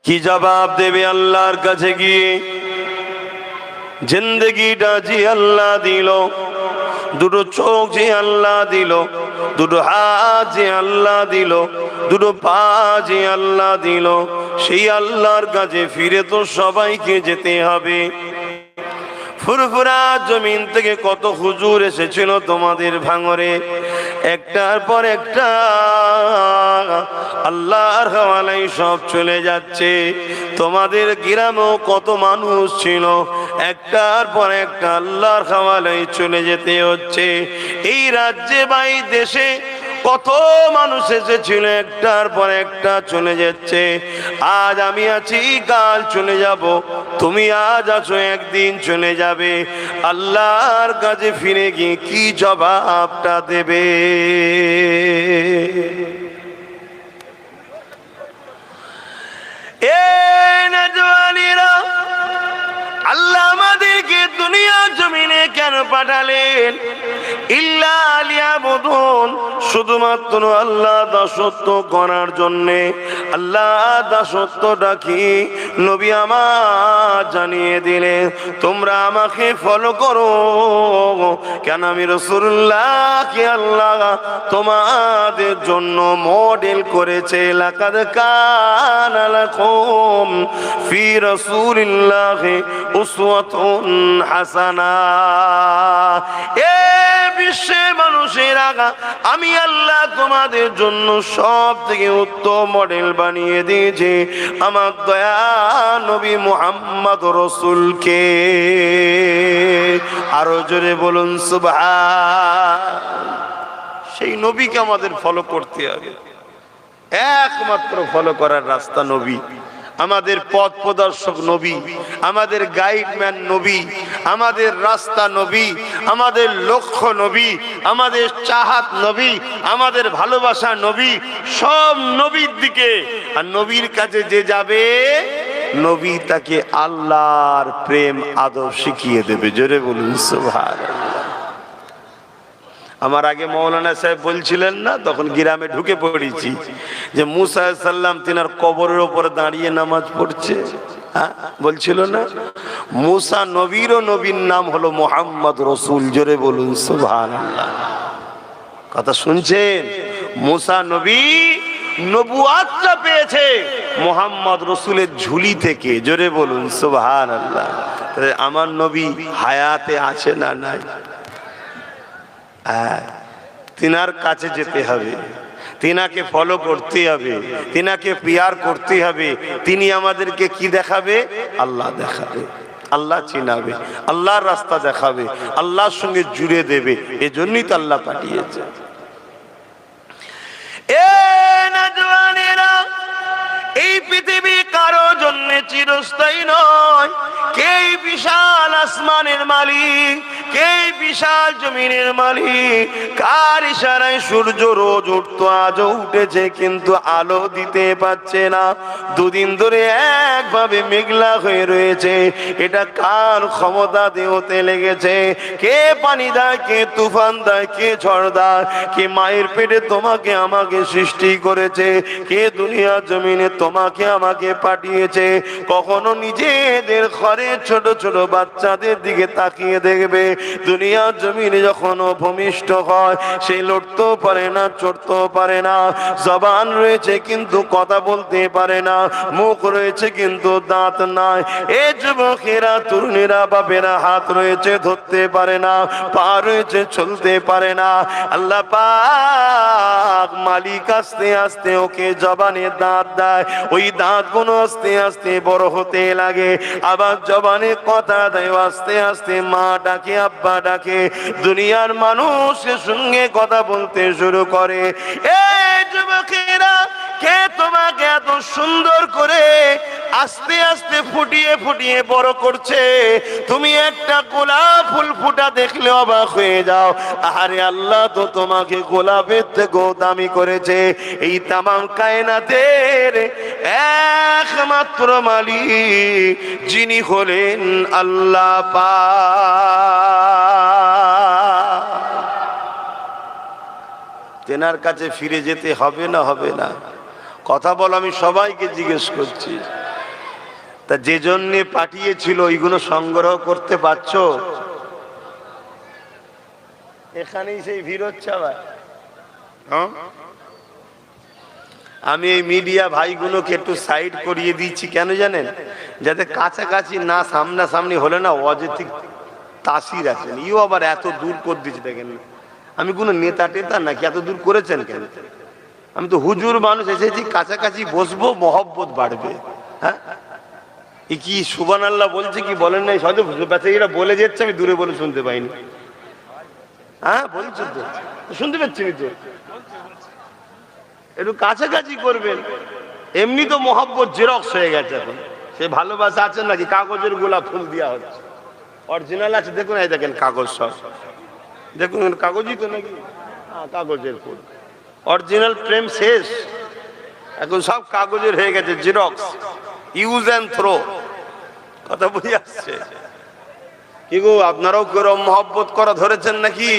কি জবাব দেবে আল্লাহর কাছে গিয়ে? জিন্দগিটা যে আল্লাহ দিল, দুটো চোখ যে আল্লাহ দিল, দুটো হাত যে আল্লাহ দিল, দুটো পা যে আল্লাহ দিল, সেই আল্লাহর কাছে ফিরে তো সবাইকে যেতে হবে। ফুরফুরা জমিন থেকে কত হুজুর এসেছিল তোমাদের ভাঙরে, একটার পর একটা আল্লাহর হাওয়ালাই সব চলে যাচ্ছে। তোমাদের গ্রামেও কত মানুষ ছিল, একটার পর একটা আল্লাহর হাওয়ালাই চলে যেতে হচ্ছে। এই রাজ্যে বা এই দেশে কত মানুষ এসেছিল, একটার পর একটা চলে যাচ্ছে। আজ আমি আছি, কাল চলে যাব। তুমি আজ আছো, একদিন চলে যাবে। আল্লাহর কাছে ফিরে গিয়ে কি জবাবটা দেবে? এ নওজওয়ানেরা, আল্লাহ আমাদেরকে দুনিয়া জমিনে কেন পাঠালেন? ইল্লা লিয়াবুদুন, শুধুমাত্র আল্লাহ দাসত্ব করার জন্যে। আল্লাহ দাসত্বটা কি নবী আমার জানিয়ে দিলেন, তোমরা আমাকে ফলো করো। কেন? আমি রাসূলুল্লাহকে আল্লাহ তোমাদের জন্য মডেল করেছে। লাকাদ কানা লাকুম ফি রাসূলিল্লাহি উসওয়াতুন হাসানা। এ বিশ্বের মানুষেরা, আমি আল্লাহ তোমাদের জন্য সব থেকে উত্তম মডেল বানিয়ে দিয়েছি আমার দয়া নবী মুহাম্মদ রাসূলকে। আরো জোরে বলুন সুবহান। সেই নবীকে আমাদের ফলো করতে হবে। একমাত্র ফলো করার রাস্তা নবী, আমাদের পথ প্রদর্শক নবী, আমাদের গাইডম্যান নবী, আমাদের রাস্তা নবী, আমাদের লক্ষ্য নবী, আমাদের চাহাত নবী, আমাদের ভালোবাসা নবী। সব নবীর দিকে। আর নবীর কাছে যে যাবে, নবী তাকে আল্লাহর প্রেম আদব শিখিয়ে দেবে। জোরে বলুন সুবহানাল্লাহ। আমার আগে মৌলানা সাহেব বলছিলেন না, তখন গ্রামে ঢুকে পড়েছি যে মুসা আলাইহিস সালাম তিনার কবরের উপরে দাঁড়িয়ে নামাজ পড়ছে। বলছিল না, মুসা নবীর ও নবীর নাম হলো মুহাম্মদ রাসূল। জোরে বলুন সুবহানাল্লাহ। কথা শুনছেন? মুসা নবী নবুয়াতটা পেয়েছে মুহাম্মদ রাসূলের ঝুলি থেকে। জোরে বলুন সুবহানাল্লাহ। আমার নবী হায়াতে আছে না নাই? তিনার কাছে যেতে হবে, তিনাকে ফলো করতে হবে, তিনাকে প্রিয়ার করতে হবে। তিনি আমাদেরকে কি দেখাবে? আল্লাহ দেখাবে, আল্লাহ চিনাবে, আল্লাহর রাস্তা দেখাবে, আল্লাহর সঙ্গে জুড়ে দেবে। এজন্যই তো আল্লাহ পাঠিয়েছে। এ নওজওয়ানেরা, এই পৃথিবী কারো জন্য চিরস্থায়ী নয়। কে বিশাল আসমানের মালিক, কে বিশাল জমিনের মালিক? কার ইশারায় সূর্য রোজ উঠতো, আজও উঠেছে, কিন্তু আলো দিতে পারছে না। দুদিন ধরে একভাবে মেঘলা হয়ে রয়েছে। এটা কার ক্ষমতা দেহতে লেগেছে? কে পানি দেয়, কে তুফান দেয়, কে ঝড় দেয়? কে মায়ের পেটে তোমাকে আমাকে সৃষ্টি করেছে? কে দুনিয়া জমিনে তোমাকে আমাকে পাঠিয়েছে? কখনো নিজেদের ঘরে ছোট ছোট বাচ্চাদের দিকে তাকিয়ে দেখবে, দুনিয়া জমিনে যখন ভূমিষ্ঠ হয়, সে লড়তেও পারে না, চড়তেও পারে না। জবান রয়েছে কিন্তু কথা বলতে পারে না, মুখ রয়েছে কিন্তু দাঁত নাই। এ যুবকেরা, তরুণীরা, বাপেরা, হাত রয়েছে ধরতে পারে না, পা রয়েছে চলতে পারে না। আল্লাহ পাক মালিক আস্তে আস্তে ওকে জবানে দাঁত দেয়। ওই দাঁতগুলো আস্তে আস্তে বড় হতে লাগে। আবার জবানে কথা দেয়, আস্তে আস্তে মা ডাকে, আব্বা ডাকে। দুনিয়ার মানুষের সঙ্গে কথা বলতে শুরু করে। এই যুবকেরা, কে তোমাকে এত সুন্দর করে আস্তে আস্তে ফুটিয়ে ফুটিয়ে বড় করছে? তুমি একটা গোলাপ ফুল ফুটা দেখলে অবাক হয়ে যাও। আরে আল্লাহ তো তোমাকে গোলাপের থেকেও দামি করেছে। এই তামাম কায়নাতের একমাত্র মালিক যিনি হলেন আল্লাহ পাক। তেনার কাছে ফিরে যেতে হবে না? হবে না? কথা বল, আমি সবাইকে জিজ্ঞেস করছি। তা যে জন্য পাঠিয়েছিল ওইগুলো সংগ্রহ করতে পারছো? এখানেই সেই ভিড় হচ্ছে আবার। আমি এই মিডিয়া ভাইগুলোকে একটু সাইড করিয়ে দিচ্ছি, কেন জানেন? যাতে কাছাকাছি না, সামনাসামনি হলে না অযৌক্তিক তাসির আছেন। ইও আবার এত দূর করে দিচ্ছে, দেখেন আমি কোনো নেতা টেতা নাকি, এত দূর করেছেন কেন? আমি তো হুজুর মানুষ, এসেছি কাছাকাছি বসবো, মহব্বত বাড়বে। হ্যাঁ, কি সুবহানাল্লাহ বলছে কি বলেন নাই? সহজে এরা বলে যাচ্ছে, আমি দূরে বলে শুনতে পাইনি। হ্যাঁ বলছো তো, শুনতে পাচ্ছি তো, একটু কাছাকাছি করবেন। এমনি তো মহব্বত জেরক্স হয়ে গেছে এখন। সে ভালোবাসা আছে নাকি? কাগজের গোলাপ ফুল দেওয়া হচ্ছে। অরিজিনাল আছে দেখুন, এই দেখেন কাগজ, সব দেখুন কাগজই তো নাকি, কাগজের ফুল। অরিজিনাল প্রেম শেষ, এখন সব কাগজের হয়ে গেছে, জেরক্স, ইউজ অ্যান্ড থ্রো। কথা বুঝে আসছে কি গো? আপনারাও কেউ মহব্বত করা ধরেছেন নাকি?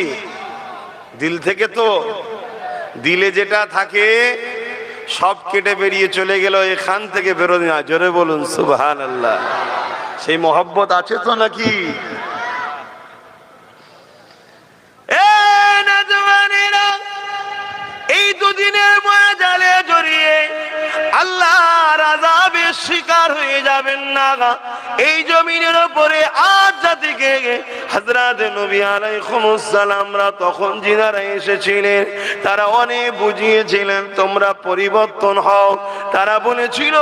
দিল থেকে তো, দিলে যেটা থাকে সব কেটে বেরিয়ে চলে গেল, এখান থেকে বেরোনি না। জোরে বলুন সুবহানাল্লাহ। সেই মহব্বত আছে তো নাকি? এই দুদিনের মায়া জালে জড়িয়ে আল্লাহর আযাবের শিকার হয়ে যাবেন না। এই জমিনের উপরে আজ জাতিকে হযরত নবী আলাইহিস সালামরা তখন যিনারা এসেছিলেন তারা অনেক বুঝিয়েছিলেন তোমরা পরিবর্তন হও। তারা বলেছিল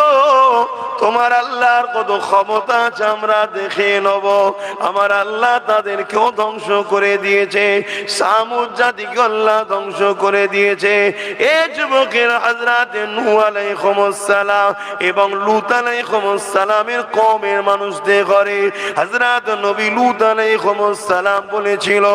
তোমার আল্লাহর কত ক্ষমতা আছে আমরা দেখে নেব। আমার আল্লাহ তাদেরকেও ধ্বংস করে দিয়েছে, সামুদ জাতিকে আল্লাহ ধ্বংস করে দিয়েছে। এই যুবকের হযরত নূহ আলাইহিস সালাম এবং লূত আলাইহিস সালামের কওমের মানুষদের ঘরে হযরত নবী লূত আলাইহিস সালাম বলেছিল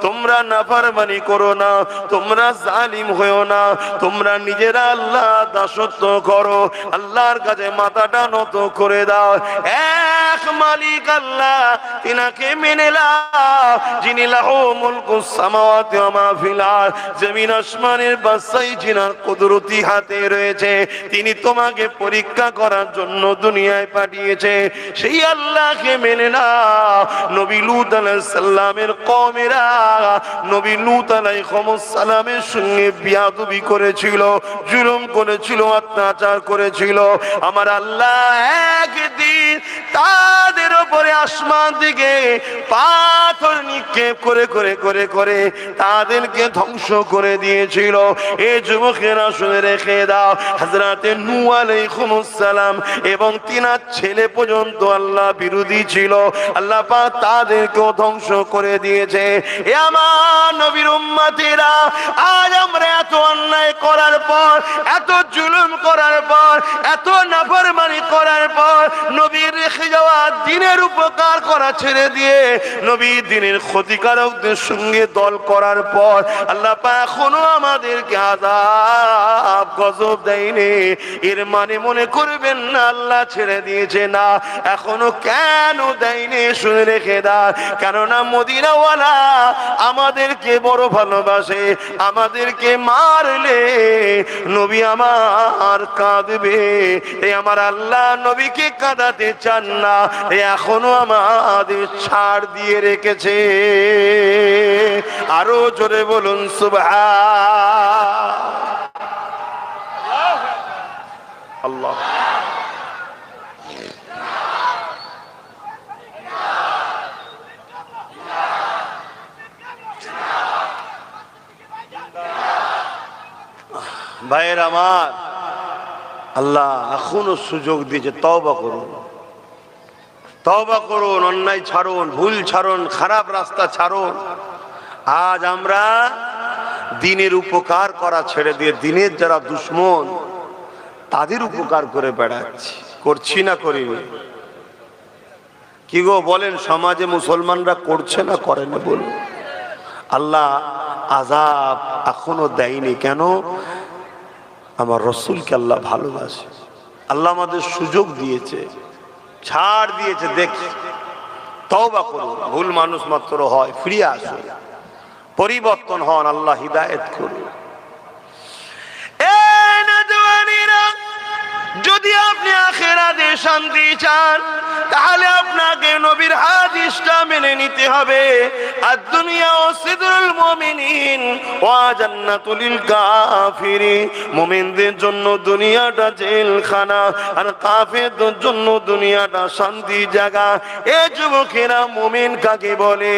তোমরা নাফরমানি করো না, তোমরা জালিম হয়ো না, তোমরা নিজেরা আল্লাহ দাসত্ব করো, আল্লাহর কাছে মাথাটা নত করে দাও। এক মালিক আল্লাহ, তিনাকে মেনে নাও, যিনি লাহু মুলকুস সামাওয়াতি ওয়া মা ফিল আরদ, জমিন আসমানের বাদশাহী যিনার কুদরতি হাতে রয়েছে, তিনি তোমাকে পরীক্ষা করার জন্য দুনিয়ায় পাঠিয়েছে। সেই আল্লাহকে মেনে নাও। নবী লূত আলাইহিস সালামের কওমেরা নবী লূত আলাইহিস সালামের সঙ্গে বিয়াদবি করেছিল, জুলুম করেছিল, অত্যাচার করেছিল। আমার আল্লাহ একদিন তাদের উপরে আসমান থেকে পাথর নিক্ষেপ করে করে করে করে তাদেরকে ধ্বংস করে দিয়েছিল। এই যুবকেরা শুনে রেখে দাও, হযরতে নূহ আলাইহিস সালাম এবং তিনার ছেলে পর্যন্ত আল্লাহ বিরোধী ছিল, আল্লাহ পাক তাদেরকেও ধ্বংস করে দিয়েছে। এ আমার নবীর উম্মতেরা, আজ আমরা এত অন্যায় করার পর, এত জুলুম করার পর, এত নাফরমানি করার পর, নবীর রেখে যাওয়া দ্বীনের উপকার করা ছেড়ে দিয়ে নবীর দ্বীনের ক্ষতিকারকদের সঙ্গে দল করার পর আল্লাহ পাক এখনো আমাদেরকে আযাব গজব দেয়নি। এর মানে মনে করবেন না আল্লাহ ছেড়ে দিয়েছে, না, এখনো কেন দেয়নি শুনে রেখে দাও। কেননা মদিনাওয়ালা আমাদেরকে বড় ভালোবাসে, আমাদেরকে মারলে নবী আমার কাঁদবে। এই আমার আল্লাহ নবীকে কাঁদাতে চান না, এখনো আমাদের ছাড় দিয়ে রেখেছে। আরো জোরে বলুন সুবহানাল্লাহ। ভাইয়ের আমার, আল্লাহ এখনো সুযোগ দিয়েছে, তওবা করুন, তওবা করুন, অন্যায় ছাড়ুন, ভুল ছাড়ুন, খারাপ রাস্তা ছাড়ুন। আজ আমরা দ্বীনের উপকার করা ছেড়ে দিয়ে দ্বীনের যারা দুশমন তাদের উপকার করে বেড়াচ্ছি, করছি না করিনি? কি গো বলেন, সমাজে মুসলমানরা করছে না করে না বলুন? আল্লাহ আযাব এখনো দেয়নি কেন? আমার রসুলকে আল্লাহ ভালোবাসে, আল্লাহ আমাদের সুযোগ দিয়েছে, ছাড় দিয়েছে। দেখি তওবা করুন, ভুল মানুষ মাত্র হয়, ফিরে আসুন, পরিবর্তন হন, আল্লাহ হিদায়াত করুন। যদি আপনি আপনি আখিরাতে শান্তি চান, তাহলে আপনাকে নবীর হাদিসটা মেনে নিতে হবে। আর দুনিয়া ও সিদরুল মুমিনিন ওয়া জান্নাতুল কাফিরিন। মুমিনদের জন্য দুনিয়াটা জেলখানা, আর কাফেরদের জন্য দুনিয়াটা শান্তি জায়গা। এ যুবকেরা, মুমিন কাকে বলে?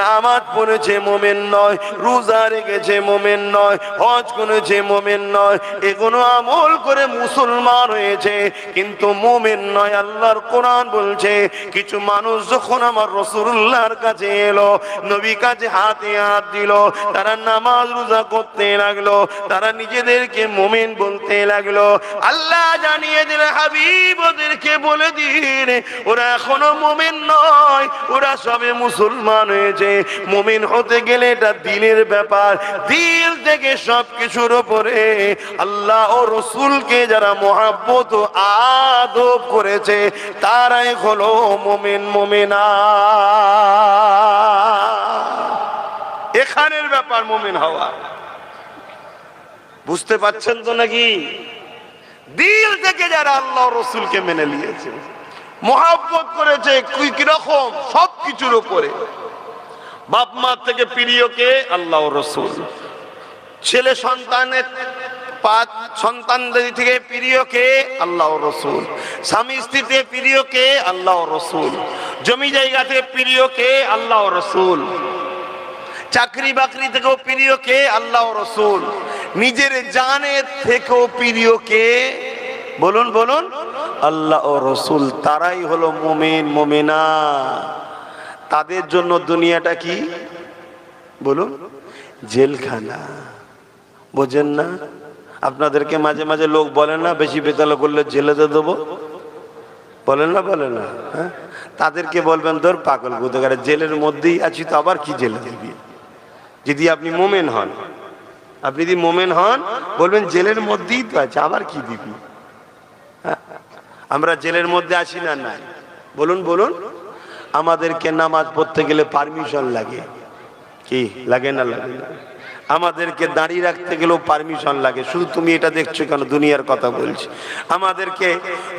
নামাজ পড়েছে মুমিন নয়, রোজা রেখেছে মুমিন নয়, হজ করেছে মুমিন নয়, এগুলো আমল করে মুসলমান হয়েছে কিন্তু মুমিন নয়। আল্লাহর কোরআন বলছে কিছু মানুষ যখন আমার রাসূলুল্লাহর কাছে এলো, নবী কাছে হাতে হাত দিল, তারা নামাজ রোজা করতে লাগলো, তারা নিজেদেরকে মুমিন বলতে লাগলো। আল্লাহ জানিয়ে দিলেন, হাবিব ওদেরকে বলে দিন ওরা এখনো মুমিন নয়, ওরা সবে মুসলমান হয়েছে। মুমিন হতে গেলে এটা দিলের ব্যাপার, দিল থেকে সবকিছুর উপরে আল্লাহ ও রসুলকে যারা মহাব্বত ও আদব করেছে তারাই হলো মুমিন মুমিনা। এখানের ব্যাপার মুমিন হওয়া, বুঝতে পারছেন তো নাকি? দিল থেকে যারা আল্লাহ রসুলকে মেনে নিয়েছে, মহাব্বত করেছে, কিরকম? সবকিছুর উপরে। বাপ মা থেকে প্রিয় কে? আল্লাহ রসুল। ছেলে সন্তানের সন্তানদের থেকে প্রিয় কে? আল্লাহ রসুল। স্বামী স্ত্রীতে প্রিয় কে? আল্লাহ রসুল। জমি জায়গাতে প্রিয় কে? আল্লাহ রসুল। চাকরি বাকরি থেকেও প্রিয় কে? আল্লাহ রসুল। নিজের জানের থেকেও প্রিয় কে? বলুন বলুন, আল্লাহ ও রসুল। তারাই হলো মুমিন মুমিনা। তাদের জন্য দুনিয়াটা কি বলুন? জেলখানা। বোঝেন না? আপনাদেরকে মাঝে মাঝে লোক বলে না, বেশি বেতালা করলে জেলেতে দেবো, বলেন না? বলে না? হ্যাঁ, তাদেরকে বলবেন ধর পাগল কোথাকার, জেলের মধ্যেই আছি তো আবার কি জেলে দিবি? যদি আপনি মোমেন হন, আপনি যদি মোমেন হন বলবেন জেলের মধ্যেই তো আছে, আবার কি দিবি? আমরা জেলের মধ্যে আছি না? নাই। বলুন বলুন। আমাদেরকে নামাজ পড়তে গেলে পারমিশন লাগে, কি লাগে না? লাগে না। আমাদেরকে দাঁড়িয়ে রাখতে গেলেও পারমিশন লাগে। শুধু তুমি এটা দেখছো কেন? দুনিয়ার কথা বলছি। আমাদেরকে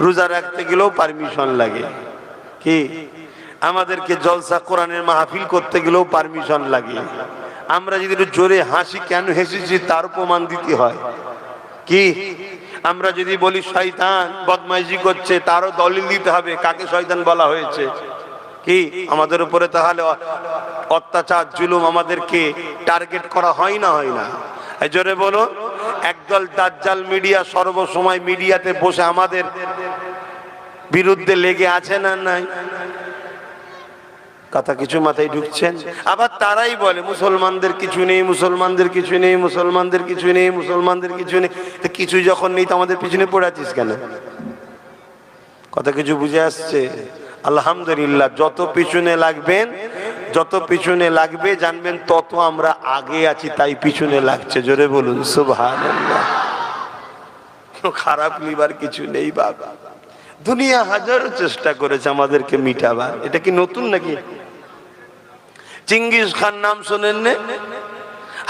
রোজা রাখতে গেলেও পারমিশন লাগে, কি? আমাদেরকে জলসা কোরআনের মাহফিল করতে গেলেও পারমিশন লাগে। আমরা যদি একটু জোরে হাসি, কেন হেসেছি তার প্রমাণ দিতে হয়, কি? আমরা যদি বলি শয়তান বদমাইশি করছে, তারও দলিল দিতে হবে কাকে শয়তান বলা হয়েছে, কি? আমাদের উপরে তাহলে অত্যাচার জুলুম আমাদেরকে টার্গেট করা হয় না? হয় না? এই জোরে বলো। একদল দাজ্জাল মিডিয়া সর্বসময় মিডিয়াতে বসে আমাদের বিরুদ্ধে লেগে আছে না? নাই? কথা কিছু মাথায় ঢুকছেন? আবার তারাই বলে মুসলমানদের কিছু নেই, মুসলমানদের কিছু নেই, মুসলমানদের কিছু নেই, মুসলমানদের কিছু নেই। তো কিছু যখন নেই তো আমাদের পিছনে পড়ে আছিস কেন? কথা কিছু বুঝে আসছে? আলহামদুলিল্লাহ। যত পিছনে লাগবেন, যত পিছনে লাগবে জানবেন তত আমরা আগে আছি, তাই পিছনে লাগছে। জোরে বলুন সুবহানাল্লাহ। খারাপ লিবার কিছু নেই বাবা। দুনিয়া হাজারো চেষ্টা করেছে আমাদেরকে মিটাবার। এটা কি নতুন নাকি? চিঙ্গিস খান নাম শোনেন নে?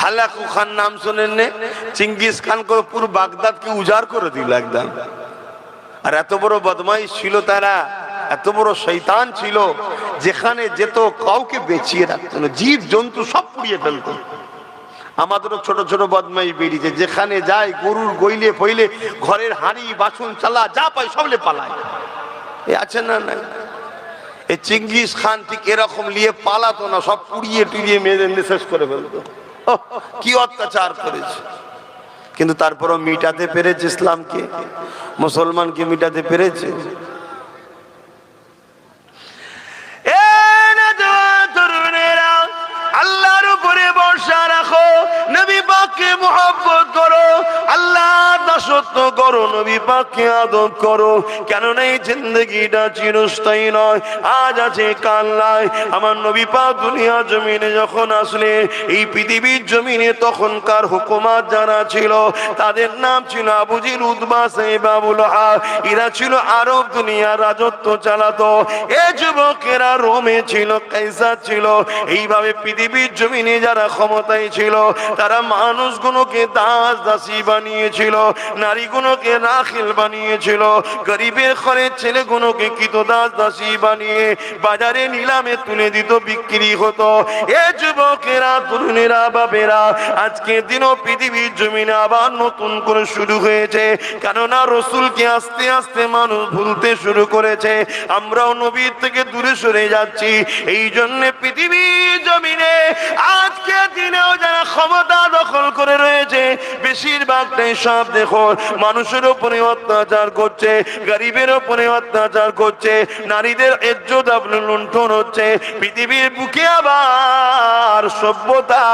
হালাকু খান নাম শোনেন নে? চিঙ্গিস খান করে পুরো বাগদাদকে উজাড় করে দিল একদম। আর এত বড় বদমাইশ ছিল তারা, এত বড় শয়তান ছিল, যেখানে যেত কাউকে বেঁচিয়ে রাখতো না, জীব জন্তু সব পুড়িয়ে ফেলতো। আমাদেরও ছোট ছোট বদমাইশ বেরিয়েছে, যেখানে যায় গরুর গইলে ফইলে ঘরের হাঁড়ি বাসন চালা যা পায় সবলে পালায়। এ আছে না? না। এই চিঙ্গিস খান ঠিক এরকম নিয়ে পালাতো না, সব পুড়িয়ে টুড়িয়ে মেয়েদের শেষ করে ফেলতো। কি অত্যাচার করেছে! কিন্তু তারপরও মিটাতে পেরেছে ইসলামকে, মুসলমানকে মিটাতে পেরেছে। আল্লাহর উপরে ভরসা রাখো, নবী পাককে মুহাব্বত করো, আল্লাহর দাসত্ব করো, নবী পাককে আদব করো। কেননা এই জিন্দেগিটা চিরস্থায়ী নয়, আজ আছে কাল নাই। আমার নবী পাক দুনিয়া জমিনে যখন আসলেন, এই পৃথিবীর জমিনে তখনকার হুকুমাত যারা ছিল তাদের নাম ছিল আবু জিল, উতবা, সাইবা, আবু লাহাব। এরা ছিল আরব দুনিয়ার রাজত্ব চালাতো। এ যুবকেরা রোমে ছিল, কাইসার ছিল। এইভাবে পৃথিবীর জমিনে যারা ক্ষমতায় ছিল তারা মানুষগুলোকে দাস দাসী বানিয়েছিল। নারীগুলোকে রাখিল বানিয়েছিল, গরিবের ঘরের ছেলেগুলোকে কৃতদাস দাসী বানিয়ে বাজারে নিলামে তুলে দিত, বিক্রি হতো। এ যুবকেরা, তরুণেরা, বাবেরা, আজকের দিনও পৃথিবীর জমিনে আবার নতুন করে শুরু হয়েছে। কেননা রসুলকে আস্তে আস্তে মানুষ ভুলতে শুরু করেছে, আমরাও নবীর থেকে দূরে সরে যাচ্ছি। এই জন্য পৃথিবীর জমিনে আজকের দিনেও যারা ক্ষমতা দখল করে রয়েছে, বেশিরভাগটাই সব দেখো মানুষের উপরে অত্যাচার করছে, গরিবের উপরে অত্যাচার করছে, নারীদের ইজ্জত লুণ্ঠন হচ্ছে। পৃথিবীর বুকে আবার সভ্যতা,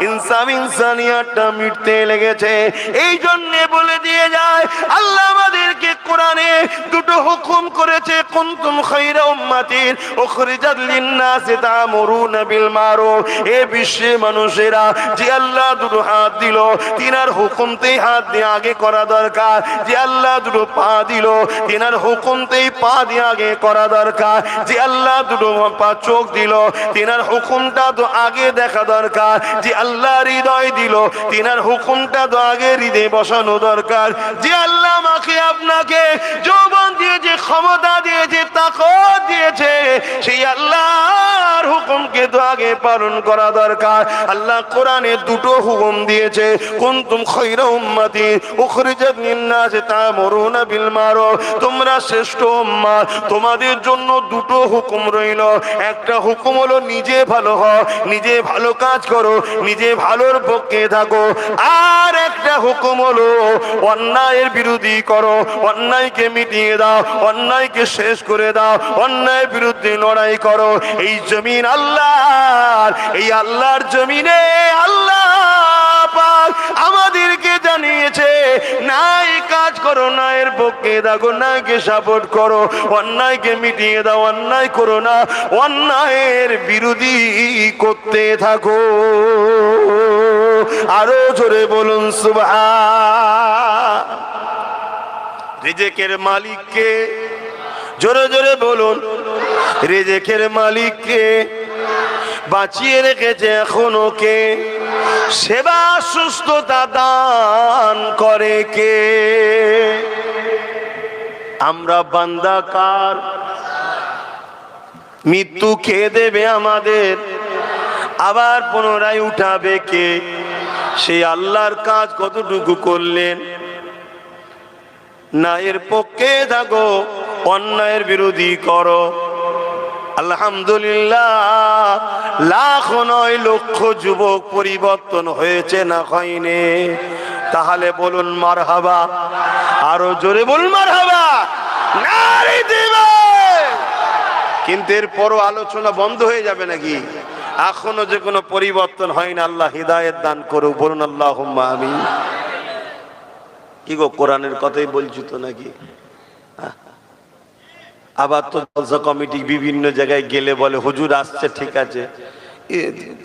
ইনসানিয়াতটা মিটতে লেগেছে। এই জন্য বলে দিয়ে যায় আল্লাহ আমাদেরকে কোরআনে দুটো হুকুম করেছে, কুনতুম খায়রা উম্মাতিন উখরিজাত লিন-নাসি তা'মুরুনা বিল মারুফ। এ বিশ্বে মানুষেরা, যে আল্লাহ দুটো হাত দিল, তিনার হুকুমতেই হাত দিয়ে আগে করা দরকার। যে আল্লাহ দুটো পা দিল, তিনার হুকুমতেই পা দিয়ে আগে করা দরকার। যে আল্লাহ দুটো চোখ দিল, তিনার হুকুমটা তো আগে দেখা দরকার। যে আল্লাহ হৃদয় দিল, তিনার হুকুমটা তো আগে হৃদয়ে বসানো দরকার। যে আল্লাহ আমাকে আপনাকে যৌবন দিয়েছে, ক্ষমতা দিয়েছে, তাকত দিয়েছে, সেই আল্লাহর হুকুমকে তো আগে পালন করা দরকার। আল্লাহ কোরআনে দুটো হুকুম দিয়েছে, কুনতুম খায়রা উম্মাতিন উখরিজাত লিন-নাসি তা'মুরুনা বিল মারুফ। তোমরা শ্রেষ্ঠ উম্মাত, তোমাদের জন্য দুটো হুকুম রইল। একটা হুকুম হলো নিজে ভালো হও, নিজে ভালো কাজ করো, নিজে ভালোর পক্ষে থাকো। আর একটা হুকুম হলো অন্যায়ের বিরোধী করো, অন্যায়কে মিটিয়ে দাও, অন্যায়কে শেষ করে দাও, অন্যায়ের বিরুদ্ধে লড়াই করো। এই জমিন আল্লাহর, এই আল্লাহর জমিনে আল্লাহ পাক আমাদেরকে জানিয়েছে, নাই কাজ করো, নায়ের পক্ষে থাকো, নাইকে সাপোর্ট করো, অন্যায়কে মিটিয়ে দাও, অন্যায় করো না, অন্যায়ের বিরোধী করতে থাকো। আরো জোরে বলুন সুবহান। রিজিকের মালিককে, জোরে জোরে বলুন, রিজিকের মালিককে বাঁচিয়ে রেখেছে এখনো কে? সেবা সুস্থতা দান করে কে? আমরা বান্দা কার? মৃত্যু খেয়ে দেবে আমাদের, আবার পুনরায় উঠাবে কে? সেই আল্লাহর কাজ কতটুকু করলেন? ন্যায়ের পক্ষে থাকো, অন্যায়ের বিরোধী করো। আলহামদুলিল্লাহ, লাখ নয় লক্ষ যুবক পরিবর্তন হয়েছে না হয়নি? তাহলে বলুন মারহাবা, আরো জোরে বলুন মারহাবা, নারে দিবে। কিন্তু এরপরও আলোচনা বন্ধ হয়ে যাবে নাকি? এখনো যে কোনো পরিবর্তন হয় না। আল্লাহ হিদায়াত দান করুক, বলুন আল্লাহুম্মা আমিন। কি গো, কোরআনের কথাই বলছি তো নাকি? আবার তো জলসা কমিটি বিভিন্ন জায়গায় গেলে বলে হুজুর আসছে, ঠিক আছে,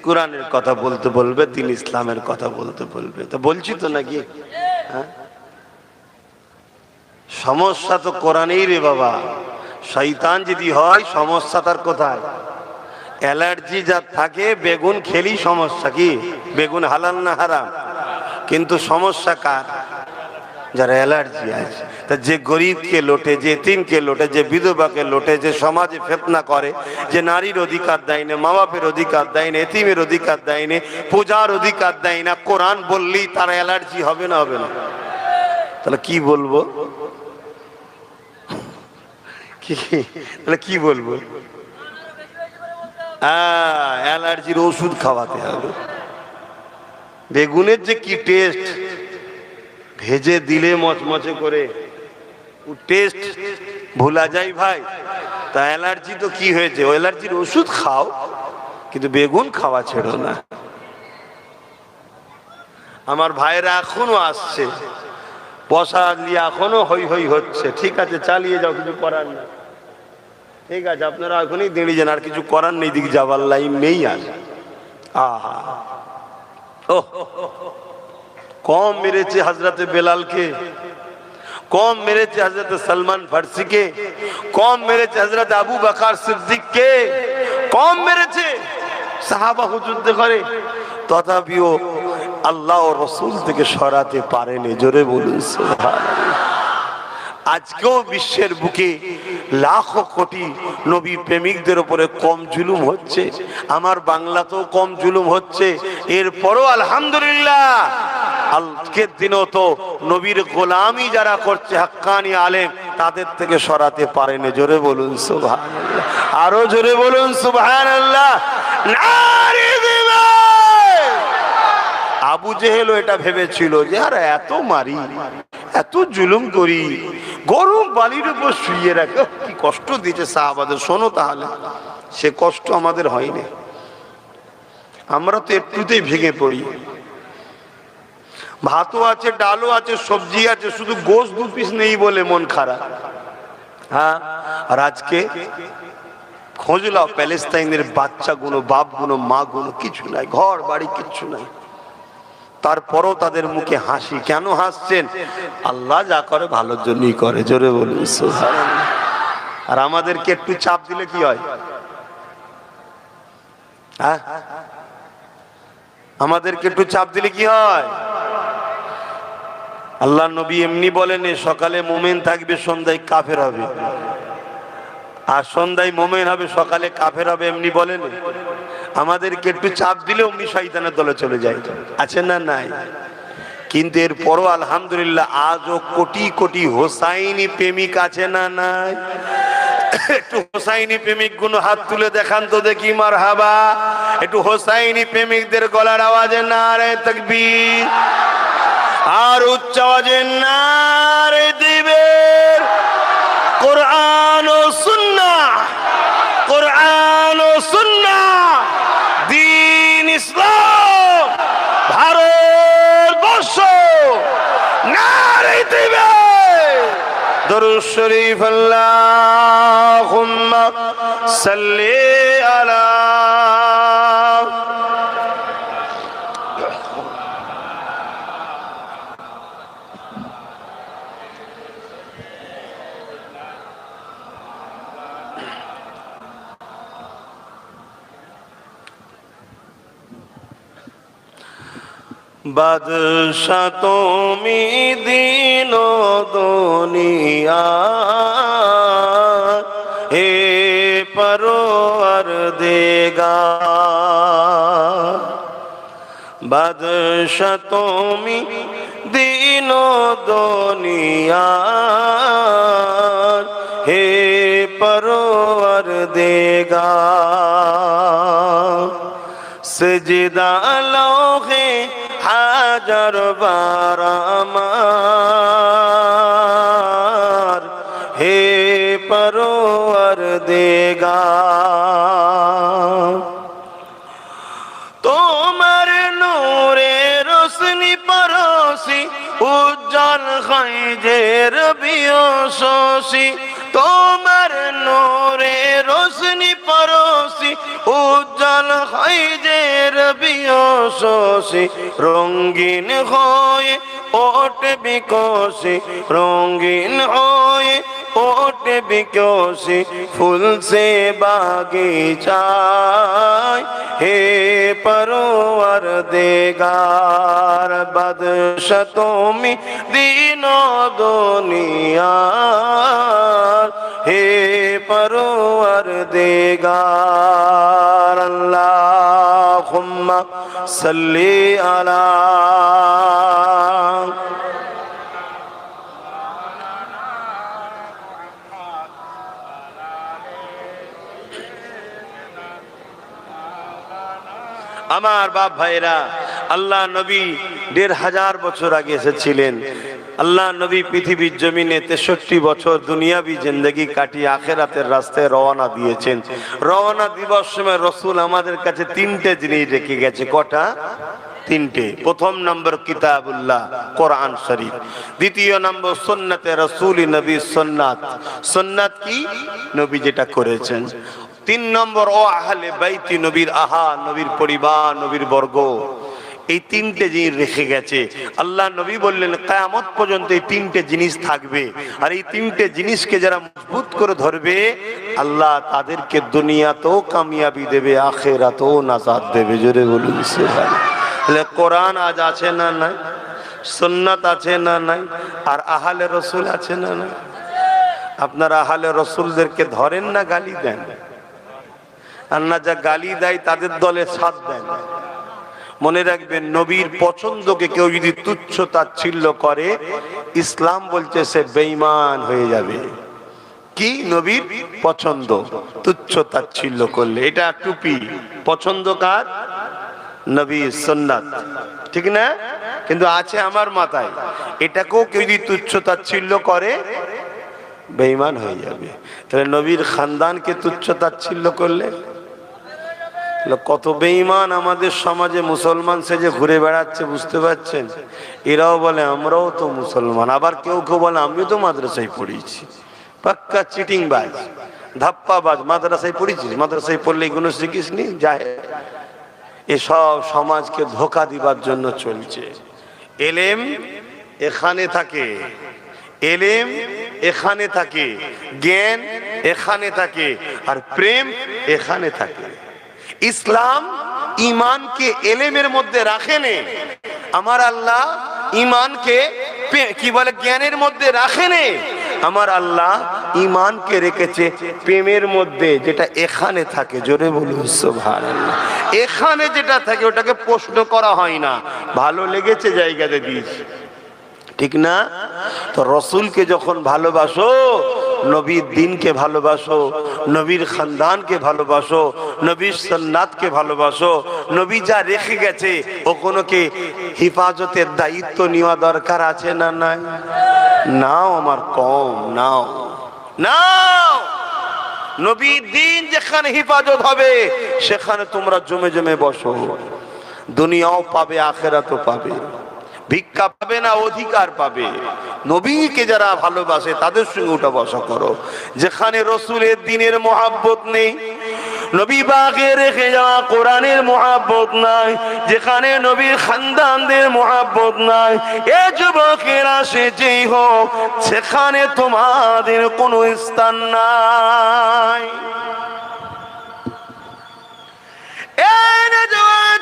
কোরআনের কথা বলতে বলবে, দিন ইসলামের কথা বলতে বলবে, তো বলছি তো নাকি? হ্যাঁ, সমস্যা তো কোরআনেই রে বাবা। শয়তান যদি হয়, সমস্যা তার কোথায়? অ্যালার্জি যার থাকে, বেগুন খেলি সমস্যা কি? বেগুন হালাল না হারাম? কিন্তু সমস্যা কার? যারা অ্যালার্জি আছে। তা যে গরিবকে লোটে, যে এতিমকে লোটে, যে বিধবাকে লোটে, যে সমাজে ফিতনা করে, যে নারীর অধিকার দেয় না, মা বাপের অধিকার দেয় না, এতিমের অধিকার দেয় না, পূজার অধিকার দেয় না, কোরআন বললেই তার অ্যালার্জি হবে না? হবে না? তাহলে কি বলবো? তাহলে কি বলবো? অ্যালার্জির ওষুধ খাওয়াতে হবে। বেগুনের যে কি টেস্ট, ভেজে দিলে মচমচে করে, টেস্ট ভোলা যায় ভাই। তা অ্যালার্জি তো কি হয়েছে? ও অ্যালার্জির ওষুধ খাও, কিন্তু বেগুন খাওয়া ছেড়ো না। আমার ভাইরা এখনো আসছে, বসা নিয়ে এখনো হই হই হচ্ছে। ঠিক আছে, চালিয়ে যাও, কিছু করার না। ঠিক আছে, আপনারা এখনই দাঁড়িয়ে যান, আর কিছু করার নেই, দিকে যাবার লাইন নেই আর। আহা, ও কম মেরেছে হযরতে বেলালকে, কম মেরেছে হযরতে সালমান ফারসিকে, কম মেরেছে হযরত আবু বকর সিদ্দিককে, কম মেরেছে সাহাবা হুজুরদের ঘরে। তথাপিও আল্লাহ ও রসুল থেকে সরাতে পারেনি। জোরে বলুন সুবহানাল্লাহ। আজকেও বিশ্বের বুকে লাখো কোটি নবী প্রেমিকদের উপরে কম জুলুম হচ্ছে, আমার বাংলাতেও কম জুলুম হচ্ছে, এরপরও আলহামদুলিল্লাহ আজকের দিনও তো নবীর গোলামি যারা করছে হাক্কানি আলেম, তাদের থেকে সরাতে পারেনি। জোরে বলুন সুবহানাল্লাহ, আরো জোরে বলুন সুবহানাল্লাহ। নারে দিবাই। আবু জেহেলও এটা ভেবেছিল যে আর এত মারি, এত জুলুম করি, গরম বালির উপর শুয়ে রাখে, কি কষ্ট দিয়েছে সাহাবাদের। শোনো তাহলে, সে কষ্ট আমাদের হয়নি, আমরা তো একটুতেই ভেঙে পড়ি। ভাতও আছে, ডালও আছে, সবজি আছে, শুধু গোশ 2 পিস নেই বলে মন খারাপ। হ্যাঁ, আর আজকে খোঁজ লাও, প্যালেস্তাইনের বাচ্চাগুলো, বাপগুলো, মাগুলো কিছু নাই, ঘর বাড়ি কিচ্ছু নাই, তারপরও তাদের মুখে হাসি। কেন হাসছেন? আল্লাহ যা করে ভালোর জন্যই করে। জোরে বলুন সুবহানাল্লাহ। আর আমাদেরকে একটু চাপ দিলে কি হয়? হ্যাঁ, আমাদেরকে একটু চাপ দিলে কি হয়? আল্লাহ নবী এমনি বলেন, সকালে মুমিন থাকবে, সন্ধ্যায় কাফের হবে, আর সন্ধ্যায় মুমিন হবে, সকালে কাফের হবে, এমনি বলেন। আমাদেরকে একটু চাপ দিলে অমনি শয়তানের দলে চলে যায়, আছে না নাই? কিন্তু এরপরও আলহামদুলিল্লাহ আজও কোটি কোটি হোসাইনি প্রেমিক আছে না নাই? একটু হোসাইনি প্রেমিক গুলো হাত তুলে দেখান তো দেখি, মারহাবা। একটু হোসাইনি প্রেমিকদের গলার আওয়াজে নারে তাকবীর, আর উচ্চ আওয়াজে নারে দিবের। কোরআন ও সুন্নাহ, কোরআন ও সুন্নাহ, দ্বীন ইসলাম, ভারতবর্ষ, নারে দিবের। দরুদ শরীফ, আল্লাহুম্মা সাল্লি আলা। বাদশা তুমি দিন ও দুনিয়া, হে পরওয়ারদিগার। বাদশা তুমি দিন ও দুনিয়া, হে পরওয়ারদিগার। সিজদা লৌহে হাজার বার আমার, হে পরওয়ারদিগার। তোমার নূরে রোশনি পরশি, উজ্জ্বল হয় যে রবিও শশী। তোমার নূরে রোশনি পরশি, উজ্জ্বল হয় যে রবিও শশী। রঙিন হয়ে ওঠে বিকশি, রঙিন হয়ে ওঠে বিকশি, ফুল সে বাগিচায়, হে পরওয়ারদিগার। বাদশা তুমি দিন ও দুনিয়ার, হে পরওয়ারদিগার। আল্লাহুম্মা সাল্লি আলা। আমার বাপ ভাইরা, আল্লাহ নবী 1500 বছর আগে এসেছিলেন। আল্লাহ নবী পৃথিবীর জমিনে 63 বছর দুনিয়াবি জিন্দগি কাটিয়ে আখেরাতের রাস্তায় রওনা দিয়েছেন। রওনা দিবস সময় রসুল আমাদের কাছে 3টে জিনিস রেখে গেছে। কটা? 3টে। প্রথম নম্বর কিতাবুল্লাহ, কোরআন শরীফ। দ্বিতীয় নম্বর সুন্নতে রাসূল নবী সুন্নাত। সুন্নাত কি? নবী যেটা করেছেন। 3 নম্বর ও আহলে বাইতি, নবীর আহা, নবীর পরিবার, নবীর বর্গ। এই 3টে জিনিস রেখে গেছে। আল্লাহ নবী বললেন কিয়ামত পর্যন্ত এই 3টে জিনিস থাকবে, আর এই 3টে জিনিসকে যারা মজবুত করে ধরবে আল্লাহ তাদেরকে দুনিয়াতেও কামিয়াবি দেবে, আখিরাতেও নাজাত দেবে। জোরে বলুন সুবহানাল্লাহ। তাহলে কোরআন আজ আছে না নাই, সুন্নাত আছে না নাই, আর আহলে রসুল আছে না নাই? আপনারা আহলে রসুলদেরকে ধরেন না গালি দেন? আর না যা গালি দেয় তাদের দলে সাথ দেন। মনে রাখবেন, নবীর পছন্দকে কেউ যদি তুচ্ছ তাচ্ছিল্য করে, ইসলাম বলছে সে বেঈমান হয়ে যাবে। কি? নবীর পছন্দ তুচ্ছ তাচ্ছিল্য করলে। এটা টুপি, পছন্দ কার? নবীর সুন্নাত, ঠিক না? কিন্তু আছে আমার মাথায়, এটাকেও কেউ যদি তুচ্ছ তাচ্ছিল্য করে বেঈমান হয়ে যাবে। তাহলে নবীর খানদানকে তুচ্ছ তাচ্ছিল্য করলে কত বেঈমান আমাদের সমাজে মুসলমান সেজে ঘুরে বেড়াচ্ছে, বুঝতে পারছেন? এরাও বলে আমরাও তো মুসলমান, আবার কেউ কেউ বলে আমিও তো মাদ্রাসায় পড়েছি। পাক্কা চিটিং বাজ, ধাপ্পা বাজ। মাদ্রাসায় পড়েছিস? মাদ্রাসায় পড়লে এগুলো শিখিস নি? যায় এসব সমাজকে ধোঁকা দিবার জন্য চলছে। এলেম এখানে থাকে, এলেম এখানে থাকে, জ্ঞান এখানে থাকে, আর প্রেম এখানে থাকে। ইসলাম ইমানকে এলেমের মধ্যে রাখেনে। আমার আল্লাহ ইমানকে কি বলে জ্ঞানের মধ্যে রাখেনে। আমার আল্লাহ ইমানকে রেখেছে প্রেমের মধ্যে, যেটা এখানে থাকে। জোরে বলুন সুবহানাল্লাহ। এখানে যেটা থাকে ওটাকে প্রশ্ন করা হয় না, ভালো লেগেছে জায়গাতে দিয়েছি, ঠিক না? তো রসুলকে যখন ভালোবাসো, নবীর দ্বীনকে ভালোবাসো, নবীর খানদানকে ভালোবাসো, নবীর সুন্নাতকে ভালোবাসো, নবী যা রেখে গেছে ওগুলোকে হিফাজতের দায়িত্ব নেওয়া দরকার আছে না নাই? নাও আমার কম, নাও নাও। নবীর দ্বীন যেখানে হিফাজত হবে সেখানে তোমরা জমে জমে বসো, দুনিয়াও পাবে আখিরাতও পাবে। ভিক্ষা পাবে না, অধিকার পাবে। নবীকে যারা ভালোবাসে তাদের সঙ্গে উঠা বসা করো। যেখানে রসুলের দ্বীনের মহাব্বত নেই, নবী পাকে রেখে যাওয়া কোরআনের মহাব্বত নাই, যেখানে নবীর খানদানদের মহাব্বত নাই, এ যুবকেরা সে যেই হোক, সেখানে তোমাদের কোনো স্থান নাই।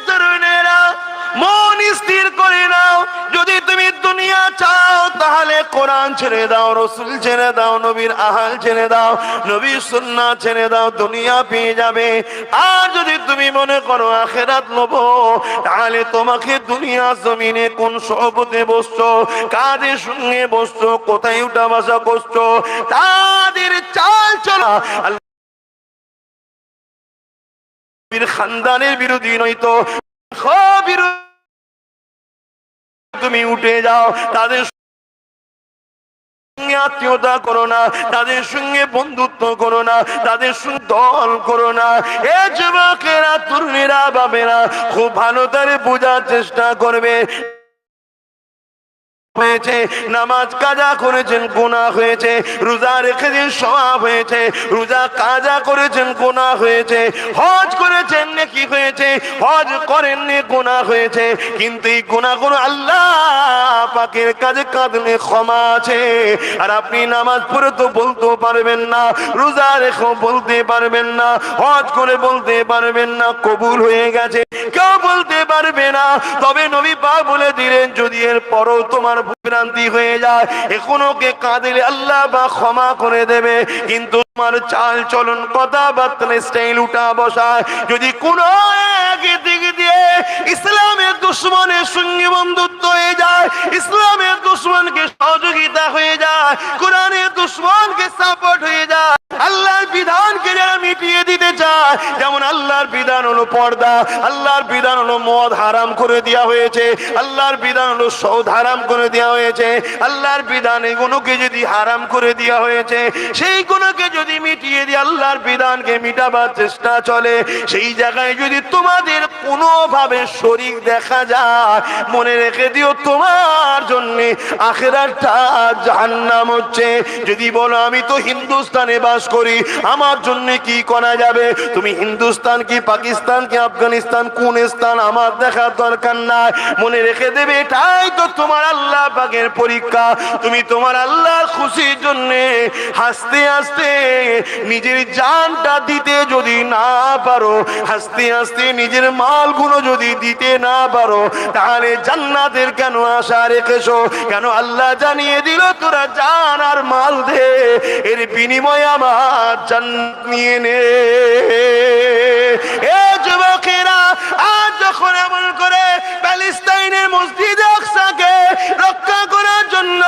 তরুণেরা মন স্থির করে নাও, যদি তুমি দুনিয়া চাও তাহলে কোরআন ছেড়ে দাও, রসুল ছেড়ে দাও, নবীর আহাল ছেড়ে দাও, নবীর সুন্নাত ছেড়ে দাও, দুনিয়া পেয়ে যাবে। আর যদি তুমি মনে করো আখিরাত লবো, তাহলে তোমাকে দুনিয়া জমিনে কোন সহবতে বসছো, কাদের সঙ্গে বসছো, কোথায় উঠা বসা করছো, তাদের চাল চলা খানদানের বিরোধী নয়তো তুমি উঠে যাও। তাদের সঙ্গে আত্মীয়তা করো না, তাদের সঙ্গে বন্ধুত্ব করো না, তাদের সঙ্গে দল করো না। এ যুবকেরা, তরুণীরা, বাবেরা, খুব ভালো করে বোঝার চেষ্টা করবে। হয়েছে নামাজ কাজা করেছেন, গুনাহ হয়েছে। রোজা রেখেছেন, সওয়াব হয়েছে। রোজা কাজা করেছেন, গুনাহ হয়েছে। হজ করেছেন, নেকি হয়েছে। হজ করেননি, গুনাহ হয়েছে। কিন্তু এই গুনাহগুলো আল্লাহ পাকের কাছে কাঁদলে ক্ষমা আছে। আর আপনি নামাজ পড়ে তো বলতে পারবেন না, রোজা রেখে বলতে পারবেন না, হজ করে বলতে পারবেন না কবুল হয়ে গেছে, কেউ বলতে পারবে না। তবে নবী পাক বলে দিলেন, যদি এর পরও তোমার ভ্রান্তি হয়ে যায়, এখনোকে কাঁদিলে আল্লাহ বা ক্ষমা করে দেবে। কিন্তু তোমার চাল চলন, কথাবার্তা, স্টাইল, উঠা বসায় যদি কোনো এক দিক দিয়ে ইসলামের দুশ্মনের সঙ্গে বন্ধুত্ব হয়ে যায়, ইসলামের দুশ্মনকে সহযোগিতা হয়ে যায়, কোরআনের দুশ্মনকে সাপোর্ট হয়ে যায়, আল্লাহর বিধানকে যারা মিটিয়ে দিতে চায়, যেমন আল্লাহর বিধান হলো পর্দা, আল্লাহর বিধান হলো মদ হারাম করে দেওয়া হয়েছে, আল্লাহর বিধান হলো সুদ হারাম করে দেওয়া হয়েছে, আল্লাহর বিধান এগুলোকে যদি হারাম করে দেওয়া হয়েছে, সেইগুলোকে যদি মিটিয়ে দিয়ে আল্লাহর বিধানকে মিটাবার চেষ্টা চলে, সেই জায়গায় যদি তোমাদের কোনোভাবে শরীক দেখা যায়, মনে রেখে দিও তোমার জন্য আখিরাতটা জাহান্নাম হচ্ছে। যদি বলো আমি তো হিন্দুস্তানে বাস করি, আমার জন্য কি করা যাবে? তুমি হিন্দুস্তান কি পাকিস্তান কি আফগানিস্তান কোন স্থান আমার দেখার দরকার নাই। মনে রেখে দেবে এটাই তো তোমার আল্লাহ পাকের পরীক্ষা। তুমি তোমার আল্লাহর খুশির জন্য হাসতে হাসতে নিজের জানটা দিতে যদি না পারো, হাসতে হাসতে নিজের মালগুলো যদি দিতে না পারো, তাহলে জান্নাতের কেন আশা রেখেছো? কেন আল্লাহ জানিয়ে দিল তোরা জান আর মাল দে, এর বিনিময়ে আমার জান্নাত নিয়ে নে। এ যুবকেরা, আজ যখন এমন করে প্যালেস্টাইনের মসজিদ আকসাকে রক্ষা করার জন্য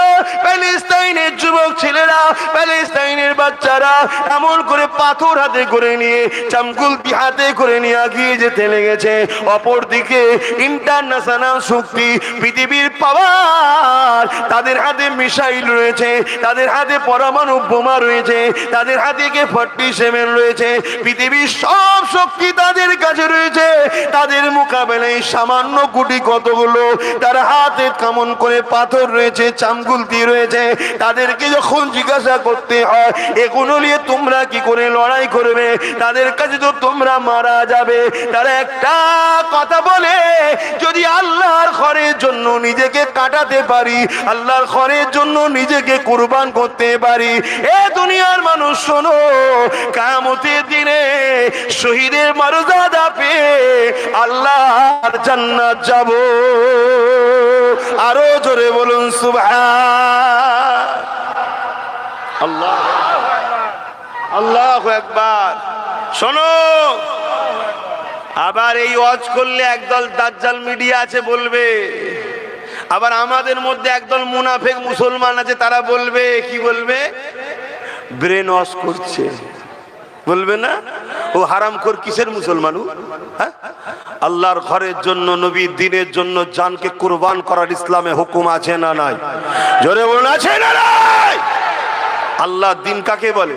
প্যালেস্টাইনের যুবক ছেলেরা, প্যালেস্টাইনের বাচ্চারা এমন করে পাথর হাতে করে নিয়ে, চামকুলতি হাতে করে নিয়ে এগিয়ে যেতে লেগেছে, অপরদিকে ইন্টারন্যাশনাল শক্তি, পৃথিবীর পাওয়ার, তাদের হাতে মিসাইল রয়েছে, তাদের হাতে পরমাণু বোমা রয়েছে, তাদের হাতে K-47 রয়েছে, পৃথিবীর সব শক্তি তাদের কাছে রয়েছে। তাদের মোকাবেলায় সামান্য গুটি কতগুলো, তার হাতে কেমন করে পাথর রয়েছে, চামগুলতি রয়েছে। তাদেরকে যখন জিজ্ঞাসা করতে হয় এগুলো নিয়ে তোমরা কি করে লড়াই করবে, তাদের কাছে তো তোমরা মারা যাবে, তারা একটা কথা বলে, যদি আল্লাহর ঘরের জন্য নিজেকে কাটাতে পারি, আল্লাহর ঘরের জন্য নিজেকে কুরবান করতে পারি, এ দুনিয়ার মানুষ শোনো, কিয়ামতের দিনে শহীদের মর্যাদা পেয়ে আল্লাহর জান্নাত যাব। আরো জোরে বলুন সুবহান আল্লাহ, আল্লাহু আকবার। শোনো, আবার এই ওয়াজ করলে একদল দাজ্জাল মিডিয়া আছে বলবে, আবার আমাদের মধ্যে একদল মুনাফিক মুসলমান আছে, তারা বলবে, কি বলবে? ব্রেন ওয়াশ করছে, বলবে না? ও হারামখোর কিসের মুসলমান? হ্যাঁ, আল্লাহর ঘরের জন্য, নবীর দ্বীনের জন্য জানকে কুরবান করার ইসলামে হুকুম আছে না নাই? জোরে বলুন, আছে না নাই? আল্লাহ দিন কাকে বলে?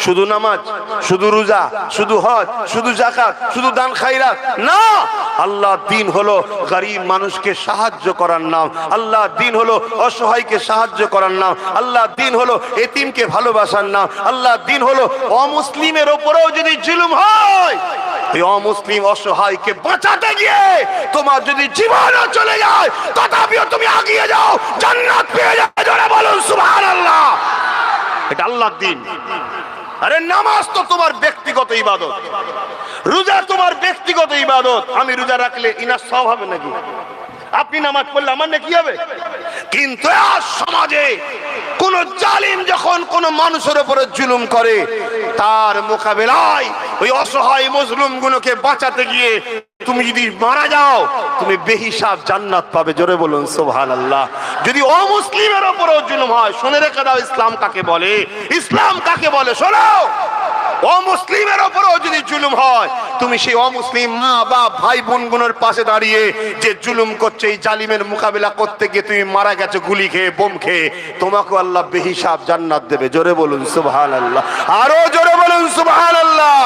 শুধু নামাজ, শুধু রোজা, শুধু হজ, শুধু যাকাত, শুধু দান খায়রাত না। আল্লাহ দিন হলো গরিব মানুষকে সাহায্য করার নাম। আল্লাহ দিন হলো অসহায়কে সাহায্য করার নাম। আল্লাহ দিন হলো এতিমকে ভালোবাসার নাম। আল্লাহ দিন হলো অমুসলিমের উপরেও যদি জুলুম হয়, এই অমুসলিম অসহায়কে বাঁচাতে গিয়ে তোমার যদি জীবনও চলে যায়, তথাপিও তুমি এগিয়ে যাও, জান্নাত পেয়ে যাও। জোরে বলুন সুবহানাল্লাহ। এটা আল্লাহর দিন। আরে নামাজ তো তোমার ব্যক্তিগত ইবাদত, রোজা তোমার ব্যক্তিগত ইবাদত। আমি রোজা রাখলে ইনার সওয়াব হবে নাকি? আপনি নামাজ পড়লে আমার নাকি হবে? কিন্তু আজ সমাজে কোন জালিম যখন কোন মানুষের উপরে জুলুম করে, তার মোকাবেলায় ওই অসহায় মজলুমগুলোকে বাঁচাতে গিয়ে তুমি যদি মারা যাও, তুমি বেহিসাব জান্নাত পাবে। জোরে বলুন সুবহানাল্লাহ। যদি অমুসলিমের উপরেও জুলুম হয়, শুনে রেখে দাও ইসলাম কাকে বলে, ইসলাম কাকে বলে শোনো। অমুসলিমের উপরেও যদি জুলুম হয়, তুমি সেই অমুসলিম মা বাপ ভাই বোনগুলোর পাশে দাঁড়িয়ে যে জুলুম করছে, এই জালিমের মোকাবিলা করতে গিয়ে তুমি মারা গেছো গুলি খেয়ে, বোম খেয়ে, তোমাকে আল্লাহ বেহিসাব জান্নাত দেবে। জোরে বলুন সুবহানাল্লাহ। আরো জোরে বলুন সুবহানাল্লাহ।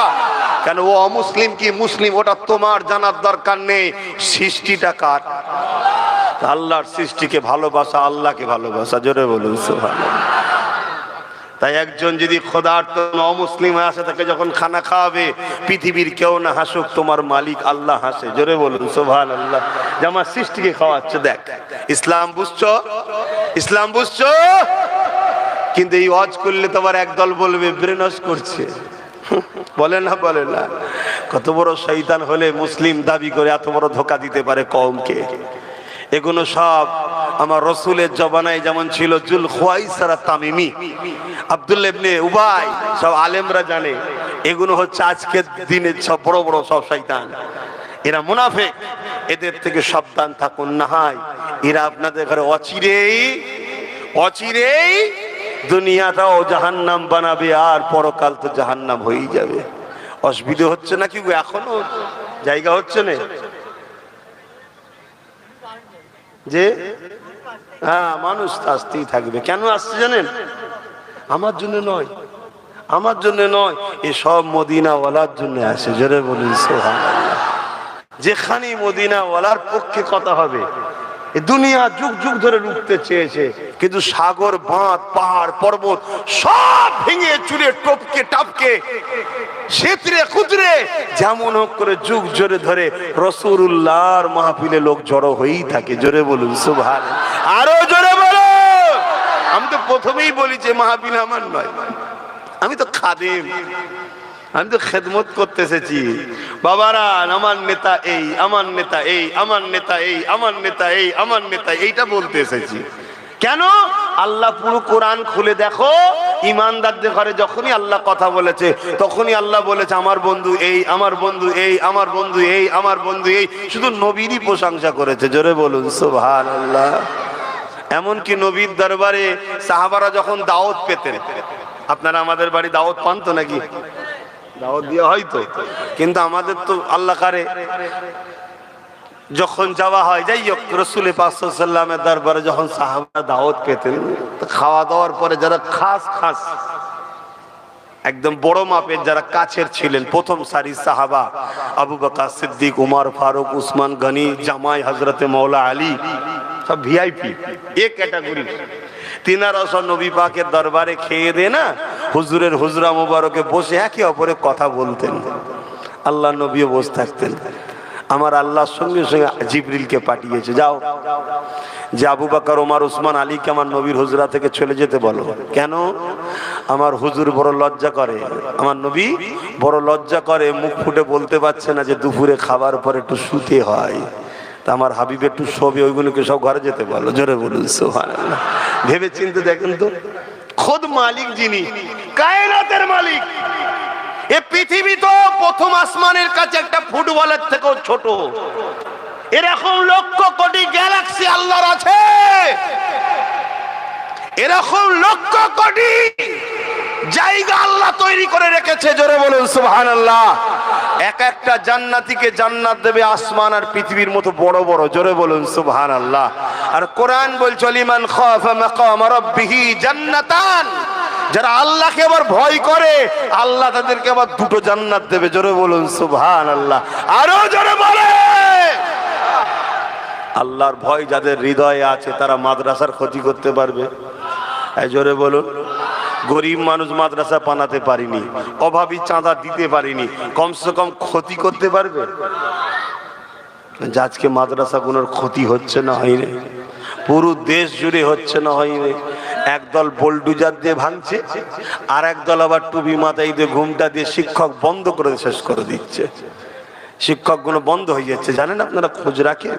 কেন ও অমুসলিম কি মুসলিম ওটা তোমার জানার দরকার নেই। সৃষ্টিটা কার? আল্লাহর সৃষ্টিকে ভালোবাসা, আল্লাহকে ভালোবাসা। জোরে বলুন সুবহানাল্লাহ। তাই একজন যদি খোদার অমুসলিম আসে, তাকে যখন খানা খাওয়াবে, পৃথিবীর কেউ না হাসুক, তোমার মালিক আল্লাহ হাসে। জোরে বলুন সুবহানাল্লাহ। যে আমার সৃষ্টিকে খাওয়াচ্ছে। দেখ, ইসলাম বুঝছো? ইসলাম বুঝছো? কিন্তু এই ওয়াজ করলে তোমার একদল বলবে ব্রেন ওয়াশ করছে। বলে না, বলে না? কত বড় শয়তান হলে মুসলিম দাবি করে এত বড় ধোঁকা দিতে পারে কওমকে। এগুলো সব আমার রসুলের জবানায় যেমন ছিল জুল খুয়াইসারা তামিমি, আব্দুল্লাহ ইবনে উবাই, সব আলেমরা জানে। এগুলো হচ্ছে আজকের দিনের সব বড় বড় সব শয়তান। এরা মুনাফিক, এদের থেকে সাবধান থাকুন। না হয় এরা আপনাদের ঘরে অচিরেই দুনিয়াটাও জাহান্নাম বানাবে, আর পরকাল তো জাহান্নাম হয়েই যাবে। অসুবিধা হচ্ছে নাকি? এখনো জায়গা হচ্ছে না যে হ্যাঁ, মানুষ আসতেই থাকবে। কেন আসছে জানেন? আমার জন্য নয়, আমার জন্য নয়, এসব মদিনাওয়ালার জন্য আসে। জোরে বলুন সুবহানাল্লাহ। যেখানে মদিনাওয়ালার পক্ষে কথা হবে, দুনিয়া যুগ যুগ ধরে রুখতে চেয়েছে, কিন্তু সাগর, বাঁধ, পাহাড়, পর্বত সব ভেঙে চুরে টপকে টাপকে সেতরে কুতরে যেমন হোক করে যুগ জোরে ধরে রাসূলুল্লাহর মাহফিলে লোক জড়ো হয়েই থাকে। জোরে বলুন সুবহানাল্লাহ। আরো জোরে বলুন। আমি তো প্রথমেই বলি যে মাহফিল আমার নয়, আমি তো খাদেম, আমি তো খেদমত করতে এসেছি। বাবারা, আমার নেতা এই, আমার নেতা এই, আমার নেতা এই, আমার নেতা এই, আমার নেতা এইটা বলতে এসেছি। কেন? আল্লাহ পুরো কোরআন খুলে দেখো, ইমানদারদের ঘরে যখনই আল্লাহ কথা বলেছে তখনই আল্লাহ বলেছে আমার বন্ধু এই, আমার বন্ধু এই, আমার বন্ধু এই, আমার বন্ধু এই। শুধু নবীরই প্রশংসা করেছে, জোরে বলুন সুবহানাল্লাহ। এমনকি নবীর দরবারে সাহাবারা যখন দাওয়াত পেতেন, আপনারা আমাদের বাড়ি দাওয়াত পান তো নাকি? দাওয়াত দেওয়া হয় তো, কিন্তু আমাদের তো আল্লাহ কারে যখন যাওয়া হয়, যাই হোক, রাসূল পাক সাল্লাল্লাহু আলাইহি ওয়াসাল্লামের দরবারে যখন সাহাবারা দাওয়াত পেতেন, খাওয়া দাওয়ার পরে যারা খাস একদম বড় মাপের যারা কাছের ছিলেন, প্রথম সারির সাহাবা আবু বকর সিদ্দিক, উমর ফারুক, উসমান গনি, জামাই হযরতে মাওলা আলী, সব ভিআইপি এক ক্যাটাগরি। তিনারা সব নবী পাকের দরবারে খেয়ে দে না হুজুরের হুজরা মুবারকে বসে একে অপরে কথা বলতেন। আল্লাহ নবীও বসে থাকতেন। আমার আল্লাহর সঙ্গে সঙ্গে জিবরিলকে পাঠিয়েছে, যাও যে আবু বকর, ওমর, উসমান, আলীকে আমার নবীর হুজরা থেকে চলে যেতে বলো। কেন? আমার হুজুর বড় লজ্জা করে, আমার নবী বড় লজ্জা করে, মুখ ফুটে বলতে পারছে না যে দুপুরে খাবার পরে একটু শুতে হয়, তা আমার হাবিব একটু শোবে, ওইগুলোকে সব ঘরে যেতে বলো। জোরে বলুন সুবহানাল্লাহ। ভেবে চিন্তে দেখেন তো, খোদ মালিক যিনি, কায়নাতের মালিক, এ পৃথিবী তো প্রথম আসমানের কাছে একটা ফুটবলের থেকেও ছোট। এরকম লক্ষ কোটি গ্যালাক্সি আল্লাহর আছে, এরকম লক্ষ কোটি জায়গা আল্লাহ তৈরি করে রেখেছে। জোরে বলুন সুবহানাল্লাহ। এক একটা জান্নাতীকে জান্নাত দেবে আসমান আর পৃথিবীর মতো বড় বড়। জোরে বলুন সুবহানাল্লাহ। আর কোরআন বলছে লিমান খাফা মাকাম রাব্বিহি জান্নাতান, যারা আল্লাহকে আবার ভয় করে আল্লাহ তাদেরকে আবার দুটো জান্নাত দেবে। জোরে বলুন সুবহানাল্লাহ। আরো জোরে বলে, আল্লাহর ভয় যাদের হৃদয়ে আছে তারা মাদ্রাসার ক্ষতি করতে পারবে? জোরে বলুন। গরিব মানুষ মাদ্রাসা বানাতে পারিনি, অভাবী চাঁদা দিতে পারিনি, কমসে কম ক্ষতি করতে পারবে? আজকে মাদ্রাসাগুলোর ক্ষতি হচ্ছে না হয়নি? পুরো দেশ জুড়ে হচ্ছে না হয়নি? একদল বোলডুজার দিয়ে ভাঙছে, আর একদল আবার টুপি মাথায় দিয়ে ঘুমটা দিয়ে শিক্ষক বন্ধ করে শেষ করে দিচ্ছে। শিক্ষকগুলো বন্ধ হয়ে যাচ্ছে, জানেন আপনারা? খোঁজ রাখেন?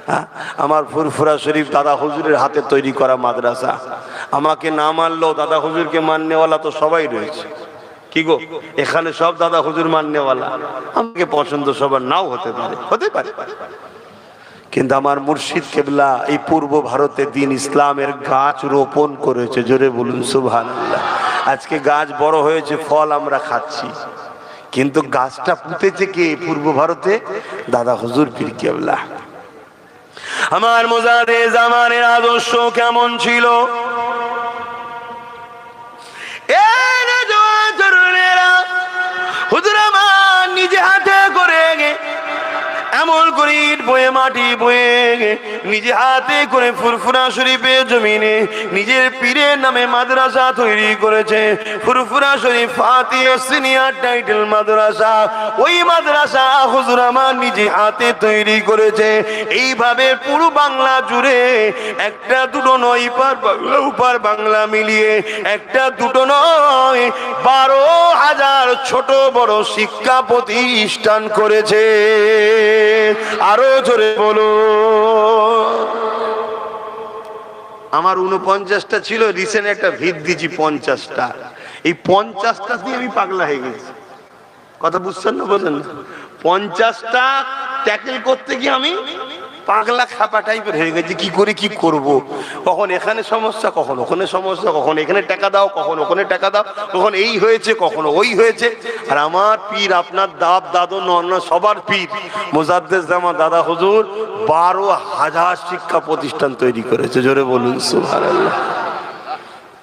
হ্যাঁ, আমার ফুরফুরা শরীফ দাদা হুজুরের হাতে তৈরি করা মাদ্রাসা। আমাকে না মানলেও দাদা হুজুরকে মাননেওয়ালা তো সবাই রয়েছে। কি গো, এখানে সব দাদা হুজুর মাননেওয়ালা। আমাকে পছন্দ সবার নাও হতে পারে, হতে পারে, কিন্তু আমার মুর্শিদ কেবলা এই পূর্ব ভারতে দিন ইসলামের গাছ রোপণ করেছে। জোরে বলুন সুবহানাল্লাহ। আজকে গাছ বড় হয়েছে, ফল আমরা খাচ্ছি, কিন্তু গাছটা পুঁতেছে কে? পূর্ব ভারতে দাদা হুজুর পীর কেবলা। আমার মুজাদে জামানের আদর্শ কেমন ছিল? হুজুর আমার নিজে হাতে করে এমন করে ইট বয়ে মাটি বয়ে নিজে হাতে করে ফুরফুরা শরীফের জমিনে নিজের পীরের নামে মাদ্রাসা তৈরি করেছে। ফুরফুরা শরীফ ফাতিহা সিনিয়র টাইটেল মাদ্রাসা, ওই মাদ্রাসা হুজুর আমার নিজে হাতে তৈরি করেছে। এইভাবে পুরো বাংলা জুড়ে একটা দুটো নয়, পার বাংলা উপার বাংলা মিলিয়ে একটা দুটো নয় 12,000 ছোট বড় শিক্ষা প্রতিষ্ঠান করেছে। আরো জোরে বলো। আমার 49টা ছিল, রিসেন্ট একটা ভিত দিয়েছি 50টা। এই 50টা দিয়ে আমি পাগলা হয়ে গেছি। কথা বুঝছেন না? বলেন, 50টা ট্যাকেল করতে গিয়ে আমি পাগলা খাপা টাইপের হয়ে গেছে। কি করে কি করব, কখন এখানে সমস্যা, কখন ওখানে সমস্যা, কখন এখানে টাকা দাও, কখন ওখানে টাকা দাও, কখন এই হয়েছে, কখনো ওই হয়েছে। আর আমার পীর, আপনার দাব দাদু নন্না সবার পীর মুজাদ্দেদ জামান দাদা হুজুর 12,000 শিক্ষা প্রতিষ্ঠান তৈরি করেছে। জোরে বলুন সুবহানাল্লাহ।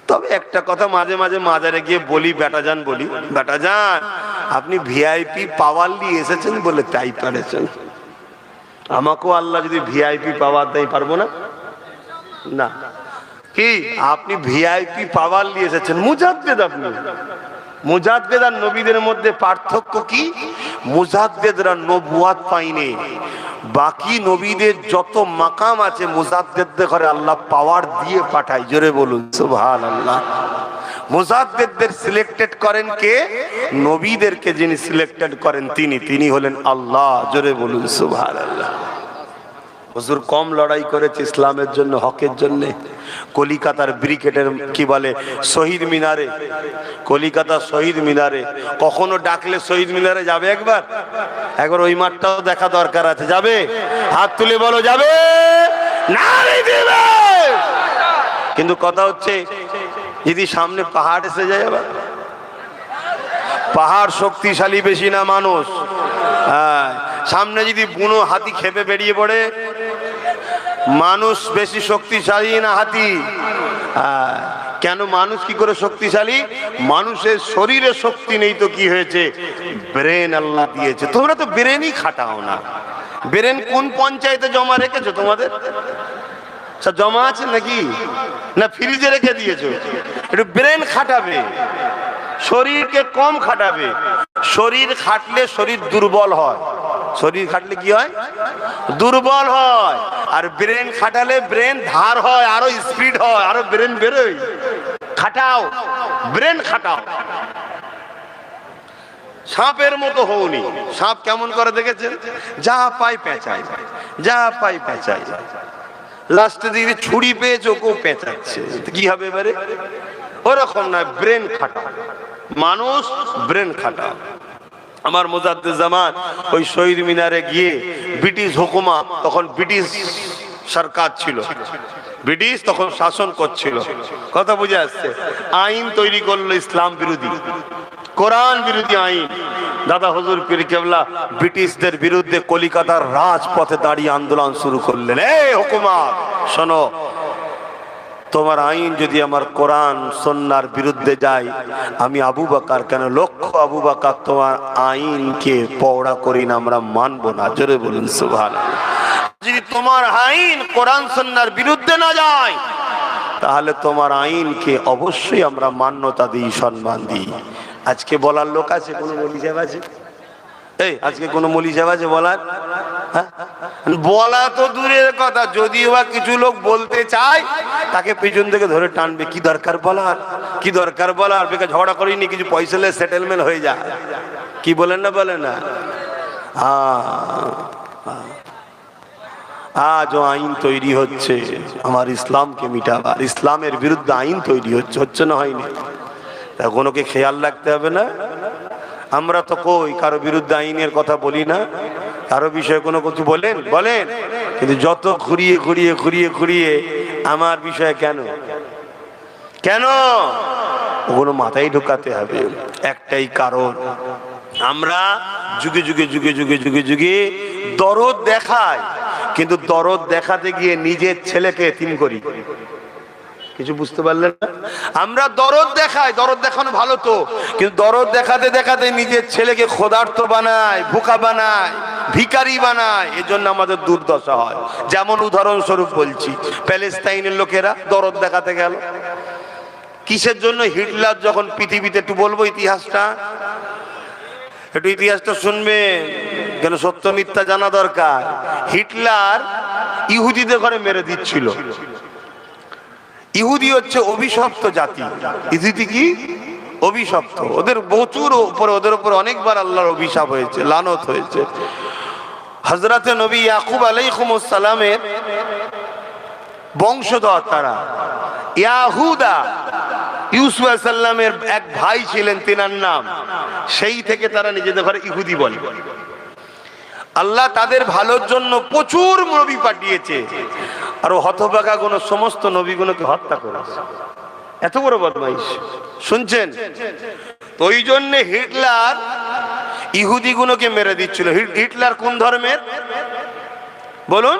তবে একটা কথা মাঝে মাঝে মাজারে গিয়ে বলি, বেটা যান বলি, বেটা যান আপনি ভিআইপি পাওয়ার নিয়ে এসেছেন বলে তাই পারেছেন, আমাকেও আল্লাহ যদি ভিআইপি পাওয়ার দেয় পারবো না? না। কি আপনি ভিআইপি পাওয়ার নিয়ে এসেছেন? মুজাদ্দেদ। আপনি মুজাদ্দেদ আর নবীদের মধ্যে পার্থক্য কি? মুজাদ্দেদরা নবুয়াত পায়নি, বাকি নবীদের যত মাকাম আছে মুজাদ্দেদদের ঘরে আল্লাহ পাওয়ার দিয়ে পাঠায়। জোরে বলুন সুবহানাল্লাহ। মুজাদ্দিদদের সিলেক্টেড করেন কে? নবীদেরকে যিনি সিলেক্টেড করেন তিনি হলেন আল্লাহ। জোরে বলুন সুবহানাল্লাহ। হুজুর কম লড়াই করেছে ইসলামের জন্য, হকের জন্য। কলিকাতার ব্রিগেডের কি বলে শহীদ মিনারে, কলিকাতার শহীদ মিনারে কখনো ডাকলে শহীদ মিনারে যাবে? একবার ওই মাঠটাও দেখা দরকার আছে। যাবে? হাত তুলে বলো যাবে না দিবে। কিন্তু কথা হচ্ছে যদি সামনে পাহাড় এসে যায়, আবার পাহাড় শক্তিশালী বেশি না মানুষ? হ্যাঁ, সামনে যদি বুনো হাতি খেপে বেরিয়ে পড়ে, মানুষ বেশি শক্তিশালী না হাতি? কেন মানুষ কি করে শক্তিশালী? মানুষের শরীরে শক্তি নেই তো কি হয়েছে? ব্রেন আল্লাহ দিয়েছে। তোমরা তো ব্রেনই খাটাও না। ব্রেন কোন পঞ্চায়েতে জমা রেখেছো? তোমাদের জমা আছে নাকি? না ফ্রিজে রেখে দিয়েছো? একটু ব্রেন খাটাবে, শরীরকে কম খাটাবে। শরীর খাটলে শরীর দুর্বল হয়। শরীর খাটলে কি হয়? দুর্বল হয়। আর ব্রেন খাটালে ব্রেন ধার হয়, আরো স্পিড হয়, আরো ব্রেন বেরোয়। খাটাও, ব্রেন খাটাও। সাপের মতো হওনি। সাপ কেমন করে দেখেছেন? যা পাই পেঁচায়, যা পাই পেঁচায়। লাস্টে দিকে ছুরি পেয়েছে, ওকেও পেঁচাচ্ছে। কি হবে এবারে? ওরকম নয়, ব্রেন খাটাও। মানুষ ব্রেন খাটাও। আমার মুজাদ্দিদ জামান ওই শহীদ মিনারে গিয়ে ব্রিটিশ হুকুমত, তখন ব্রিটিশ সরকার ছিল, ব্রিটিশ তখন শাসন করছিল। কথা বুঝে আসছে? আইন তৈরি করলো ইসলাম বিরোধী, কোরআন বিরোধী আইন। দাদা হুজুর পীর কেবলা ব্রিটিশদের বিরুদ্ধে কলিকাতার রাজপথে দাঁড়িয়ে আন্দোলন শুরু করলেন। এই হুকুমত শোনো, তোমার আইন যদি আমার কোরআন সুন্নাহর বিরুদ্ধে যায়, আমি আবু বকর কেন লক্ষ আবু বকর তোমার আইনকে পওড়া করি না, আমরা মানবো না। জোরে বলুন সুবহানাল্লাহ। যদি তোমার আইন কোরআন সুন্নাহর বিরুদ্ধে না যায়, তাহলে তোমার আইনকে অবশ্যই আমরা মান্যতা দিই, সম্মান দিই। আজকে বলার লোক আছে? কোনো মৌলভী সাহেব আছে? এই আজকে কোন মৌলভী সাহেব আছে বলার? বলা তো দূরের কথা, যদিও বা কিছু লোক বলতে চায়, তাকে পিছন থেকে ধরে টানবে। কি দরকার বলার? কি দরকার বলার? বেকার ঝগড়া করিনি, কিছু পয়সা নিয়ে সেটেলমেন্ট হয়ে যায়। কি বলেন না? বলে না? আজ আইন তৈরি হচ্ছে আমার ইসলামকে মিটাবার, ইসলামের বিরুদ্ধে আইন তৈরি হচ্ছে না? হয়নি? কোনোকে খেয়াল রাখতে হবে না? আমরা তো কই কারো বিরুদ্ধে আইনের কথা বলি না, কারো বিষয়ে কোনো কিছু বলেন? কিন্তু যত ঘুরিয়ে ঘুরিয়ে ঘুরিয়ে ঘুরিয়ে আমার বিষয়ে কেন ওগুলো মাথায় ঢোকাতে হবে। একটাই কারণ, আমরা যুগে যুগে যুগে যুগে যুগে যুগে দরদ দেখাই, কিন্তু দরদ দেখাতে গিয়ে নিজের ছেলেকে এতিম করি। কিছু বুঝতে পারলেন না? আমরা দরদ দেখাই, দরদ দেখানো ভালো তো, কিন্তু দরদ দেখাতে দেখাতে নিজের ছেলেকে ক্ষুধার্ত বানায়, ভুকা বানায়, ভিখারি বানায়। এজন্য আমাদের দুর্দশা হয়। যেমন উদাহরণস্বরূপ বলছি, প্যালেস্তাইনের লোকেরা দরদ দেখাতে গেল কিসের জন্য? হিটলার যখন পৃথিবীতে, একটু বলবো ইতিহাসটা, একটু ইতিহাসটা শুনবেন, কেন সত্য মিথ্যা জানা দরকার। হিটলার ইহুদিদের ঘরে মেরে দিচ্ছিল। ইহুদি হচ্ছে অভিশপ্ত জাতি। ইহুদি কি? অভিশপ্ত। ওদের প্রচুর উপরে, ওদের উপরে অনেকবার আল্লাহর অভিশাপ হয়েছে, লানত হয়েছে। হযরতে নবী ইয়াকুব আলাইহিস সালামের বংশধর তারা। ইয়াহুদা, ইউসুফ আলাইহিস সালামের এক ভাই ছিলেন, তিনার নাম। সেই থেকে তারা নিজেদের ঘরে ইহুদি বলে। আল্লাহ তাদের ভালোর জন্য প্রচুর নবী পাঠিয়েছে, আর হতভাগা কোন সমস্ত নবীগুলোকে হত্যা করেছে। এত বড় বদমাইশ, শুনছেন? ওই জন্য হিটলার ইহুদি গুলোকে মেরে দিচ্ছিল। হিটলার কোন ধর্মের বলুন?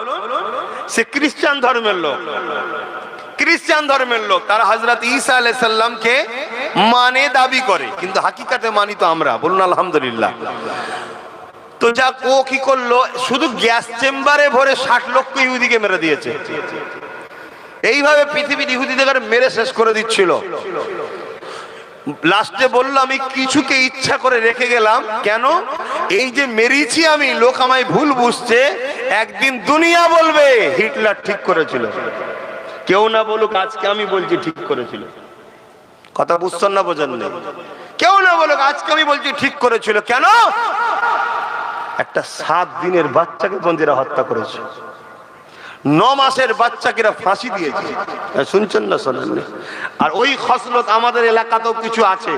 সে খ্রিস্টান ধর্মের লোক। খ্রিস্টান ধর্মের লোক। তারা হযরত ঈসা আলাইহিস সালামকে মানে দাবি করে, কিন্তু হাকিকাতে মানি তো আমরা। বলুন আলহামদুলিল্লাহ। তো যা ও কি করলো, শুধু গ্যাস চেম্বারে ভরে 60 লক্ষ ইহুদিকে মেরে দিয়েছে। এইভাবে পৃথিবীর ইহুদিদের মেরে শেষ করে দিচ্ছিল। লাস্টে বললো, আমি কিছুকে ইচ্ছা করে রেখে গেলাম। কেন? এই যে মেরেছি আমি, লোক আমায় ভুল বুঝছে, একদিন দুনিয়া বলবে হিটলার ঠিক করেছিল। কেউ না বলুক, আজকে আমি বলছি ঠিক করেছিল। কথা বুঝছেন না বোঝেন না? কেউ না বলে আজকে আমি বলছি ঠিক করেছিল, কেন? একটা 7 দিনের বাচ্চাকে বন্দীরা হত্যা করেছে, 9 মাসের বাচ্চাকে ফাঁসি দিয়েছে। শুনছেন না শোনেন? আর ওই খসলত আমাদের এলাকাতেও কিছু আছে,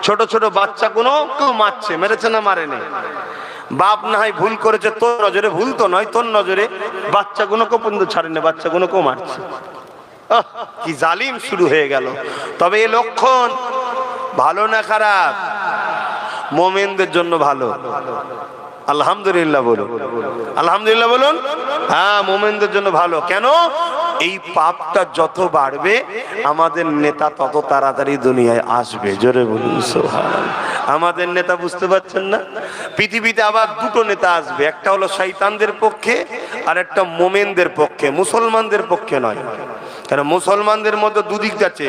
ছোট ছোট বাচ্চাগুলো কেউ মারছে, মেরেছে না মারেনি? বাপ না হয় ভুল করেছে, তোর নজরে ভুল তো নয়, তোর নজরে বাচ্চাগুলোকে পর্যন্ত ছাড়েনি, বাচ্চাগুলোকেও মারছে। কি জালিম শুরু হয়ে গেল। তবে এই লক্ষণ ভালো না খারাপ? মুমিনদের জন্য ভালো। আলহামদুলিল্লাহ বলুন, আলহামদুলিল্লাহ বলুন। হ্যাঁ, মুমিনদের জন্য ভালো। কেন? এই পাপটা যত বাড়বে আমাদের নেতা তত তাড়াতাড়ি দুনিয়ায় আসবে। জোরে বলুন সুবহানাল্লাহ। আমাদের নেতা বুঝতে পারছেন না? পৃথিবীতে আবার 2টো নেতা আসবে, একটা হলো শয়তানদের পক্ষে আর একটা মুমিনদের পক্ষে, মুসলমানদের পক্ষে নয়। কারণ মুসলমানদের মধ্যে 2 দিক আছে,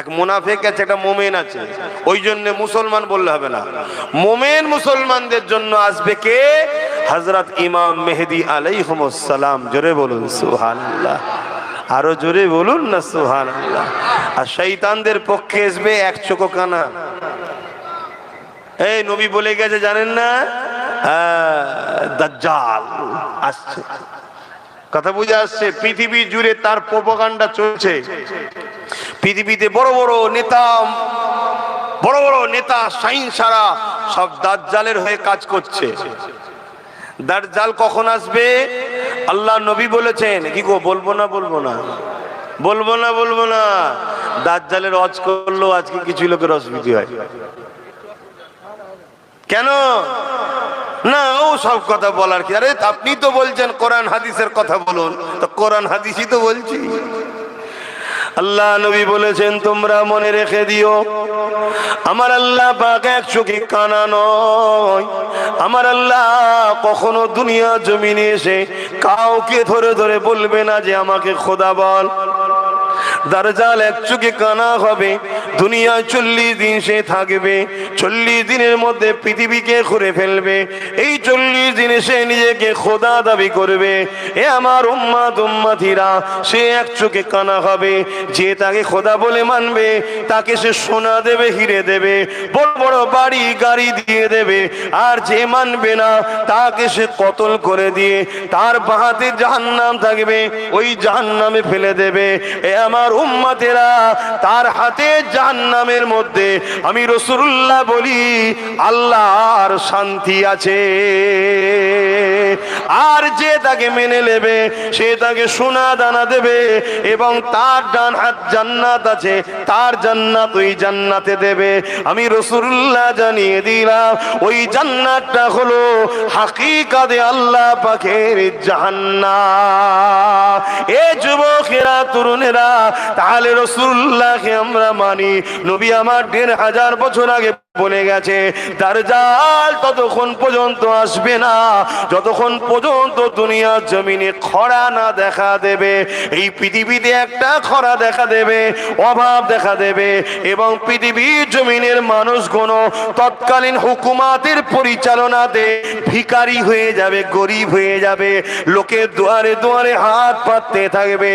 এক মুনাফিক আছে, একটা মুমিন আছে। ওই জন্য মুসলমান বললে হবে না, মুমিন মুসলমানদের জন্য আসবে কে? হযরত ইমাম মেহেদী আলাইহিস সালাম। জোরে বলুন সুবহানাল্লাহ, আরো জোরে বলুন না সুবহানাল্লাহ। আর শয়তানদের পক্ষে আসবে এক চোখো কানা। এই নবী বলে গেছে জানেন না? দাজ্জাল আসছে। কথা বুঝে আসছে? পৃথিবী জুড়ে তার প্রোপাগান্ডা চলছে। পৃথিবীতে বড় বড় নেতা সাইন্সারা সব দাজ্জালের হয়ে কাজ করছে। দাজ্জাল কখন আসবে? আল্লাহ নবী বলেছেন। কি গো, বলবো না বলবো না বলবো না বলবো না? দাজ্জালের ওয়াজ করলেও আজকে কিছু লোকের অসুবিধা হয়। কেন না? ও সব কথা বলার কি? আরে আপনি তো বলছেন কোরআন হাদিসের কথা বলুন, তো কোরআন হাদিসই তো বলছি। আল্লাহ নবী বলেছেন, তোমরা মনে রেখে দিও, আমার আল্লাহ পাক এক চোখে কানা নয়। আমার আল্লাহ কখনো দুনিয়া জমিনে এসে কাউকে ধরে ধরে বলবে না যে আমাকে খোদা বল। দাজ্জাল এক চোখে কানা হবে, দুনিয়ায় 40 দিন সে থাকবে। 40 দিনের মধ্যে পৃথিবীকে ঘুরে ফেলবে। এই 40 দিনে সে নিজেকে খোদা দাবি করবে। এ আমার উম্মাতিরা, সে এক চোখে কানা হবে। যে তাকে খোদা বলে মানবে তাকে সে সোনা দেবে, হিরে দেবে, বড় বড় বাড়ি গাড়ি দিয়ে দেবে। আর যে মানবে না তাকে সে কতল করে দিয়ে তার বাহাতে জাহান্নাম থাকবে, ওই জাহান্নামে ফেলে দেবে। এ আমার উম্মতেরা, তার হাতে জাহান্নামের মধ্যে আমি রাসূলুল্লাহ বলি আল্লাহর শান্তি আছে। আর যে তাকে মেনে নেবে সে তাকে সোনা দানা দেবে, এবং তার ডান হাত জান্নাত আছে, তার জান্নাত ওই জান্নাতে দেবে। আমি রাসূলুল্লাহ জানিয়ে দিলাম ওই জান্নাতটা হলো হাকিকাতে আল্লাহ পাকের জান্নাত। এ যুবকেরা, তরুণেরা, তাহলে রাসূলুল্লাহকে আমরা মানি। নবী আমার 1500 বছর আগে বলে গেছে, দাজ্জাল ততক্ষণ পর্যন্ত আসবে না যতক্ষণ পর্যন্ত দুনিয়ার জমিনে খরা না দেখা দেবে। এই পৃথিবীতে একটা খরা দেখা দেবে, অভাব দেখা দেবে, এবং পৃথিবীর জমিনের মানুষগণ তৎকালীন হুকুমাতের পরিচালনাতে ভিখারি হয়ে যাবে, গরিব হয়ে যাবে, লোকের দুয়ারে দুয়ারে হাত পাততে থাকবে।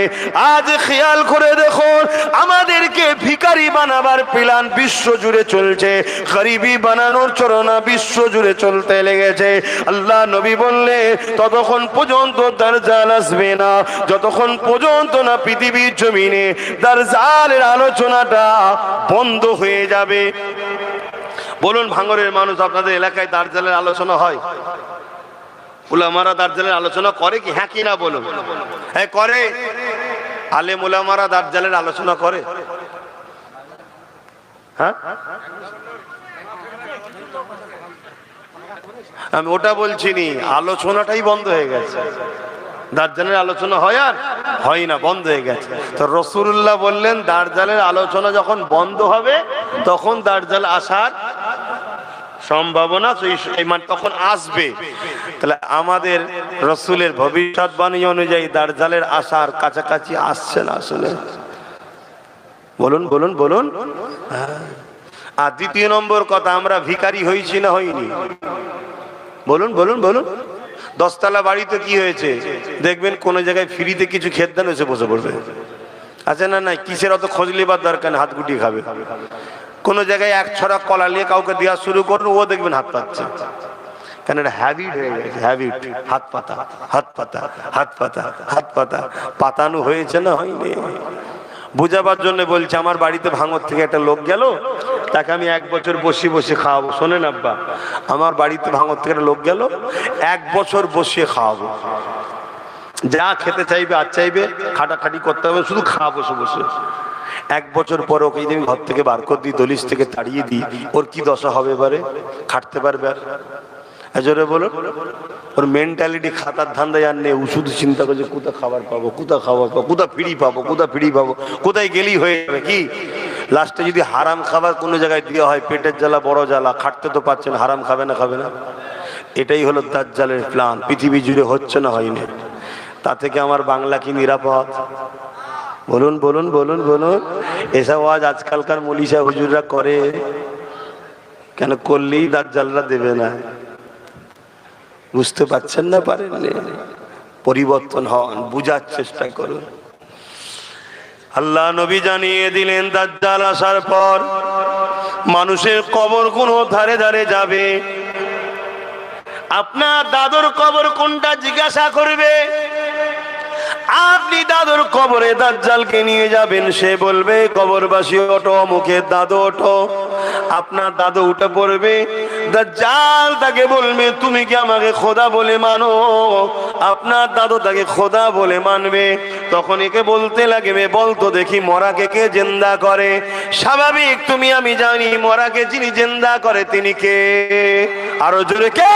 আজ খেয়াল করে দেখুন, আমাদেরকে ভিখারি বানাবার প্ল্যান বিশ্ব জুড়ে চলছে, গরিবি বানানোর চরণা বিশ্ব জুড়ে চলতে লেগেছে। আল্লাহ নবী বললে ততক্ষণ পর্যন্ত দাজ্জাল আসবে না যতক্ষণ পর্যন্ত না পৃথিবীর জমিনে দাজ্জালের আলোচনাটা বন্ধ হয়ে যাবে। বলুন, ভাঙরের মানুষ, আপনাদের এলাকায় দাজ্জালের আলোচনা হয়? উলামারা দাজ্জালের আলোচনা করে কি? হ্যাঁ কি না বলুন? হ্যাঁ করে। আলেম উলামারা দাজ্জালের আলোচনা করে? হ্যাঁ, আমি ওটা বলছি নি, আলোচনাটাই বন্ধ হয়ে গেছে। দাজ্জালের আলোচনা হয় আর হয় না, বন্ধ হয়ে গেছে। তো রাসূলুল্লাহ বললেন দাজ্জালের আলোচনা যখন বন্ধ হবে তখন দাজ্জাল আসার সম্ভাবনা তখন আসবে। তাহলে আমাদের রাসূলের ভবিষ্যৎবাণী অনুযায়ী দাজ্জালের আসার কাছাকাছি আসছে না আসলে? বলুন বলুন বলুন। আর দ্বিতীয় নম্বর কথা, আমরা ভিখারি হয়েছি না হইনি? বলুন বলুন বলুন। 10 তলা বাড়িতে কি হয়েছে? দেখবেন কোন জায়গায় ফ্রিতে কিছু খেতে দেন, এসে বসে পড়বে। আছে না নাই? কিসের অত খোঁজ লিবার দরকার নেই, হাত গুটিয়ে খাবে। কোনো জায়গায় এক ছড়া কলা নিয়ে কাউকে দেওয়া শুরু করুন, ও দেখবেন হাত পাচ্ছে, কেন এটা হ্যাবিট হয়ে গেছে, হ্যাবিট। হাত পাতা, হাত পাতা, হাত পাতা, হাত পাতা, পাতানো হয়েছে না হয়নি? বুঝাবার জন্য বলছে, আমার বাড়িতে ভাঙর থেকে একটা লোক গেল, তাকে আমি 1 বছর বসিয়ে বসিয়ে খাওয়াবো। শোনেন আব্বা, আমার বাড়িতে ভাঙর থেকে একটা লোক গেল, 1 বছর বসিয়ে খাওয়াবো, যা খেতে চাইবে আর চাইবে, খাটাখাটি করতে হবে, শুধু খাওয়াবো বসে বসে। 1 বছর পর ওকে যদি আমি ঘর থেকে বার করে দিই, দলিশ থেকে তাড়িয়ে দিই, ওর কি দশা হবে এবারে? খাটতে পারবে আর? জোরে বলো। ওর মেন্টালিটি খাতার ধান্দায় আর নেই, ও শুধু চিন্তা করছে কোথা খাবার পাবো, কোথা খাবার পাবো, কোথা ফিরি পাবো, কোথা ফিরি পাবো, কোথায় গেলেই হয়ে যাবে কি। লাস্টে যদি হারাম খাবার কোনো জায়গায় দেওয়া হয়, পেটের জ্বালা বড় জ্বালা, খাটতে তো পারছে না, হারাম খাবে না, খাবে না। এটাই হলো দাজ্জালের প্ল্যান, পৃথিবী জুড়ে হচ্ছে না হয়নি। তা থেকে আমার বাংলা কি নিরাপদ? বলুন বলুন বলুন বলুন। এসব আওয়াজ আজকালকার মলিশা হুজুররা করে, কেন করলেই দাজ্জালরা দেবে না? বুঝতে পারছেন না, পারেননি? পরিবর্তন হন, বুঝার চেষ্টা করুন। আল্লাহ নবী জানিয়ে দিলেন, দাজ্জাল আসার পর মানুষের কবর কোন ধারে ধারে যাবে। আপনার দাদুর কবর কোনটা জিজ্ঞাসা করবে, আপনি দাদুর কবরে দাজ্জালকে নিয়ে যাবেন, সে বলবে কবরবাসী ওঠো, মুখের দাদু ওঠো। আপনার দাদু উঠে পড়বে, দাজ্জাল তাকে বলবে তুমি কি আমাকে খোদা বলে মানো? আপনার দাদু তাকে খোদা বলে মানবে। তখন একে বলতে লাগবে, বলতো দেখি মরাকে কে জিন্দা করে? স্বাভাবিক, তুমি আমি জানি মরাকে যিনি জিন্দা করে তিনি কে? আরো জোরে কে?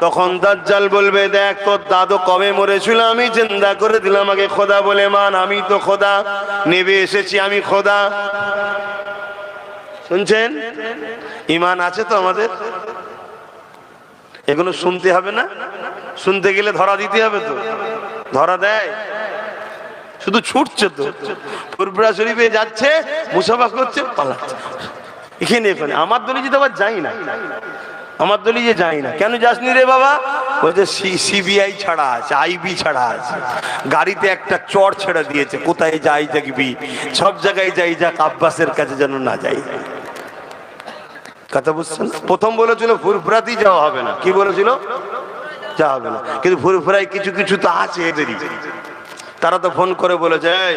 তখন দাজ্জাল বলবে, দেখ তোর দাদু কবে মরেছিল, আমি জিন্দা করে দিলাম, আমাকে খোদা বলে মান, আমি তো খোদা, নেবে এসেছি আমি খোদা। শুনছেন? ঈমান আছে তো আমাদের? এগুলো শুনতে হবে না? শুনতে গেলে ধরা দিতে হবে তো? ধরা দেয়? শুধু ছুটছে তো, ফুরফুরা শরীফে যাচ্ছে, মুসাফা করছে, পালাচ্ছে এখানে এখানে। আমার দলি যেতে আবার যাই না, আমার দলি যে যাই না। কেন যাসনি রে বাবা? বলছে সিবিআই ছাড়া আছে, আইবি ছাড়া আছে, গাড়িতে একটা চর ছেড়ে দিয়েছে, কোথায় যাই দেখবি, সব জায়গায় যাই, যাক আব্বাসের কাছে যেন না যাই। কথা বুঝছেন? প্রথম বলেছিল ফুরফুরাতেই যাওয়া হবে না, কি বলেছিল? যাওয়া হবে না, কিন্তু ফুরফুরায় কিছু কিছু তো আছে এদেরই। তারা তো ফোন করে বলেছে, এই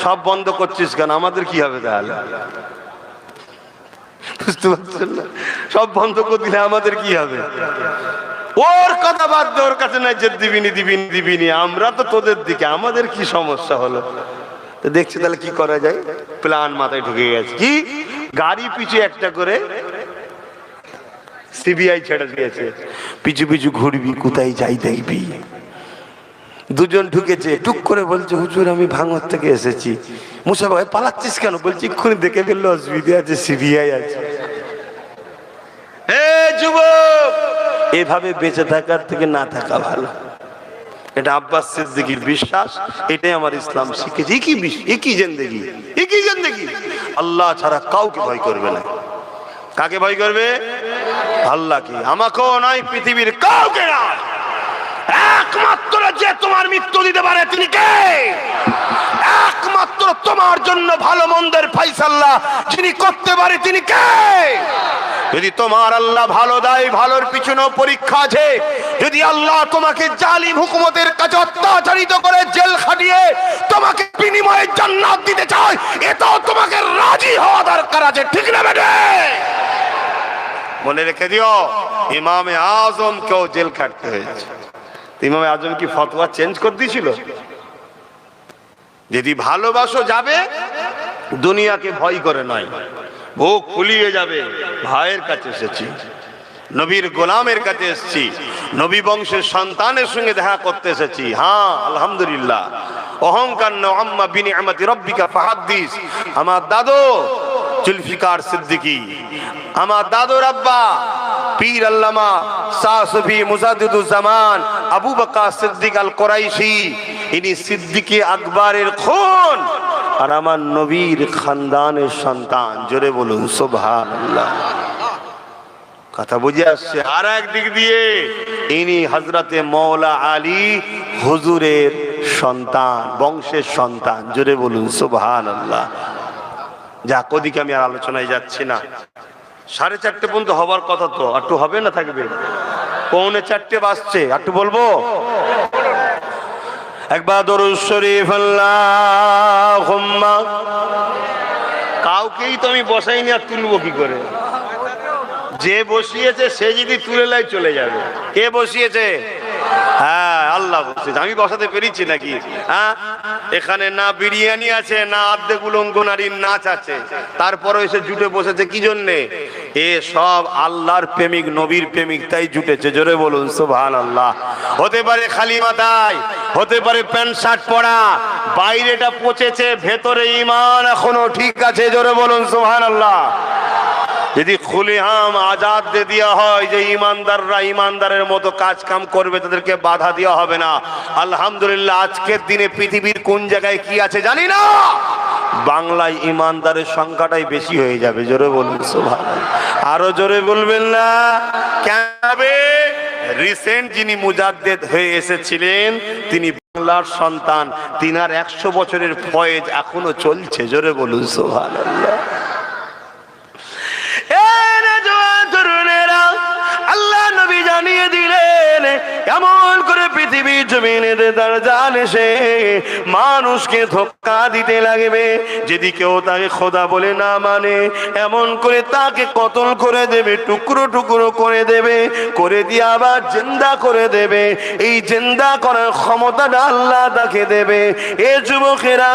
সব বন্ধ করছিস কেন, আমাদের কি হবে তাহলে? বুঝতে পারছেন না? সব বন্ধ করে দিলে আমাদের কি হবে? ওর কথা বাদ দে, ওর কাছে নাই যে দিবিনি দিবিনি দিবিনি, আমরা তো তোদের দিকে, আমাদের কি সমস্যা হলো? তো দেখছি তাহলে কি করা যায়, প্ল্যান মাথায় ঢুকে গেছে। কি? গাড়ি পিছু একটা করে সিবিআই ছেড়ে দিয়েছে, পিছু পিছু ঘুরবি, কোথায় যাই দেখবি। দুজন ঢুকেছে, টুক করে বলছে, হুজুর আমি ভাঙর থেকে এসেছি। মুসা ভাই পালাচ্ছিস কেন? বলছি এক্ষুনি দেখে ফেললো, অসুবিধা আছে, সিবিআই আছে। যুবক, এভাবে বেঁচে থাকার থেকে না থাকা ভালো। এটা আব্বাস সিদ্দিকীর বিশ্বাস, এটাই আমার ইসলাম শিখেছে। একই জিন্দেগি, একই জিন্দেগি, আল্লাহ ছাড়া কাউকে ভয় করবে না। কাকে ভয় করবে? আল্লাহকে। আমাকেও নয়, পৃথিবীর কাউকে নয়, একমাত্র যে তোমার মৃত্যু দিতে পারে তিনি কে? একমাত্র তোমার জন্য ভালো মন্দের ফায়সালা যিনি করতে পারে তিনি কে? যদি তোমার আল্লাহ ভালো দেয়, ভালোর পিছনেও পরীক্ষা আছে। যদি আল্লাহ তোমাকে জালিম হুকুমতের কাছে অত্যাচারিত করে জেল খাটিয়ে তোমাকে বিনিময়ে জান্নাত দিতে চায়, এটাও তোমাকে রাজি হওয়া দরকার আছে, ঠিক না বেটে? মনে রেখে দিও, ইমামে আজম কেও জেল খাটতে হয়েছে। ইমামে আজম কি ফতোয়া চেঞ্জ করে দিয়েছিল? যদি ভালোবাসো যাবে, দুনিয়াকে ভয় করে নয়, বুক ফুলিয়ে যাবে। ভাইয়ের কাছে এসেছি, নবীর গোলামের কাছে এসেছি, নবী বংশের সন্তানের সঙ্গে দেখা করতে এসেছি। হ্যাঁ আলহামদুলিল্লাহ, অহংকার ন আম্মা বিনিআমাতি রাব্বিকা ফাহাদ্দিস। আমার দাদু জুলফিকার সিদ্দিকী, আমার দাদুর আব্বা পীর আল্লামা শাহ সুফি মুজাদ্দিদুজ জামান আবু বকর সিদ্দিক আল কুরাইশি, ইনি সিদ্দিকে আকবরের খুন, আর আমার নবীর খানদানের সন্তান। জোরে বলুন সুবহানাল্লাহ। কথা বুঝে আসছে? আর এক দিক দিয়ে ইনি হযরতে মওলা আলী হুজুরের সন্তান, বংশের সন্তান। জোরে বলুন সুবহানাল্লাহ। যাক, ওদিকে আমি আর আলোচনায় যাচ্ছি না। 4:30 পর্যন্ত হবার কথা, তো একটু হবে না থাকবে? 3:45 বাজছে, একটু বলবো। একবার দরুদ শরীফ আল্লাহুম্মা। কাউকেই তো আমি বসাইনি, আর তুলবো কি করে? যে বসিয়েছে সে যদি তুলে লাই চলে যাবে। কে বসিয়েছে? হ্যাঁ, আল্লাহ বসিয়েছে। আমি বসাতে পেরেছি নাকি? হ্যাঁ, এখানে না বিরিয়ানি আছে, না অর্ধেক উলঙ্গ নারীর নাচ আছে, তারপরে এসে জুটে বসেছে কি জন্যে? এ সব আল্লাহর প্রেমিক, নবীর প্রেমিক, তাই জুটেছে। জোরে বলুন সুবহানাল্লাহ। হতে পারে খালি মাথায়, হতে পারে প্যান্ট শার্ট পরা, বাইরেটা পচেছে, ভেতরে ঈমান এখনো ঠিক আছে। জোরে বলুন সুবহানাল্লাহ। যদি খুলেআম আজাদ দিয়ে দেওয়া হয় যে ইমানদাররা ইমানদারের মতো কাজ কাম করবে, তাদেরকে বাধা দেওয়া হবে না। আলহামদুলিল্লাহ, আজকের দিনে পৃথিবীর কোন জায়গায় কি আছে জানি না, বাংলায় ইমানদারের সংখ্যাটাই বেশি হয়ে যাবে। জোরে বলুন সুবহানাল্লাহ। আরো জোরে বলবেন না? কেন? রিসেন্ট যিনি মুজাদ্দেদ হয়ে এসেছিলেন তিনি বাংলার সন্তান, তিনার 100 বছরের ফয়েজ এখনো চলছে। জোরে বলুন সুবহানাল্লাহ। আল্লাহ নবী জানিয়ে দিলেন এমন করে পৃথিবীর জমিনে দাজ্জাল এসে মানুষকে ধোঁকা দিতে লাগবে। যদি কেউ তাকে খোদা বলে না মানে, এমন করে তাকে কতল করে দেবে, টুকরো টুকরো করে দেবে, করে দিয়ে আবার জিন্দা করে দেবে। এই জিন্দা করার ক্ষমতাটা আল্লাহ তাকে দেবে। এ যুবকেরা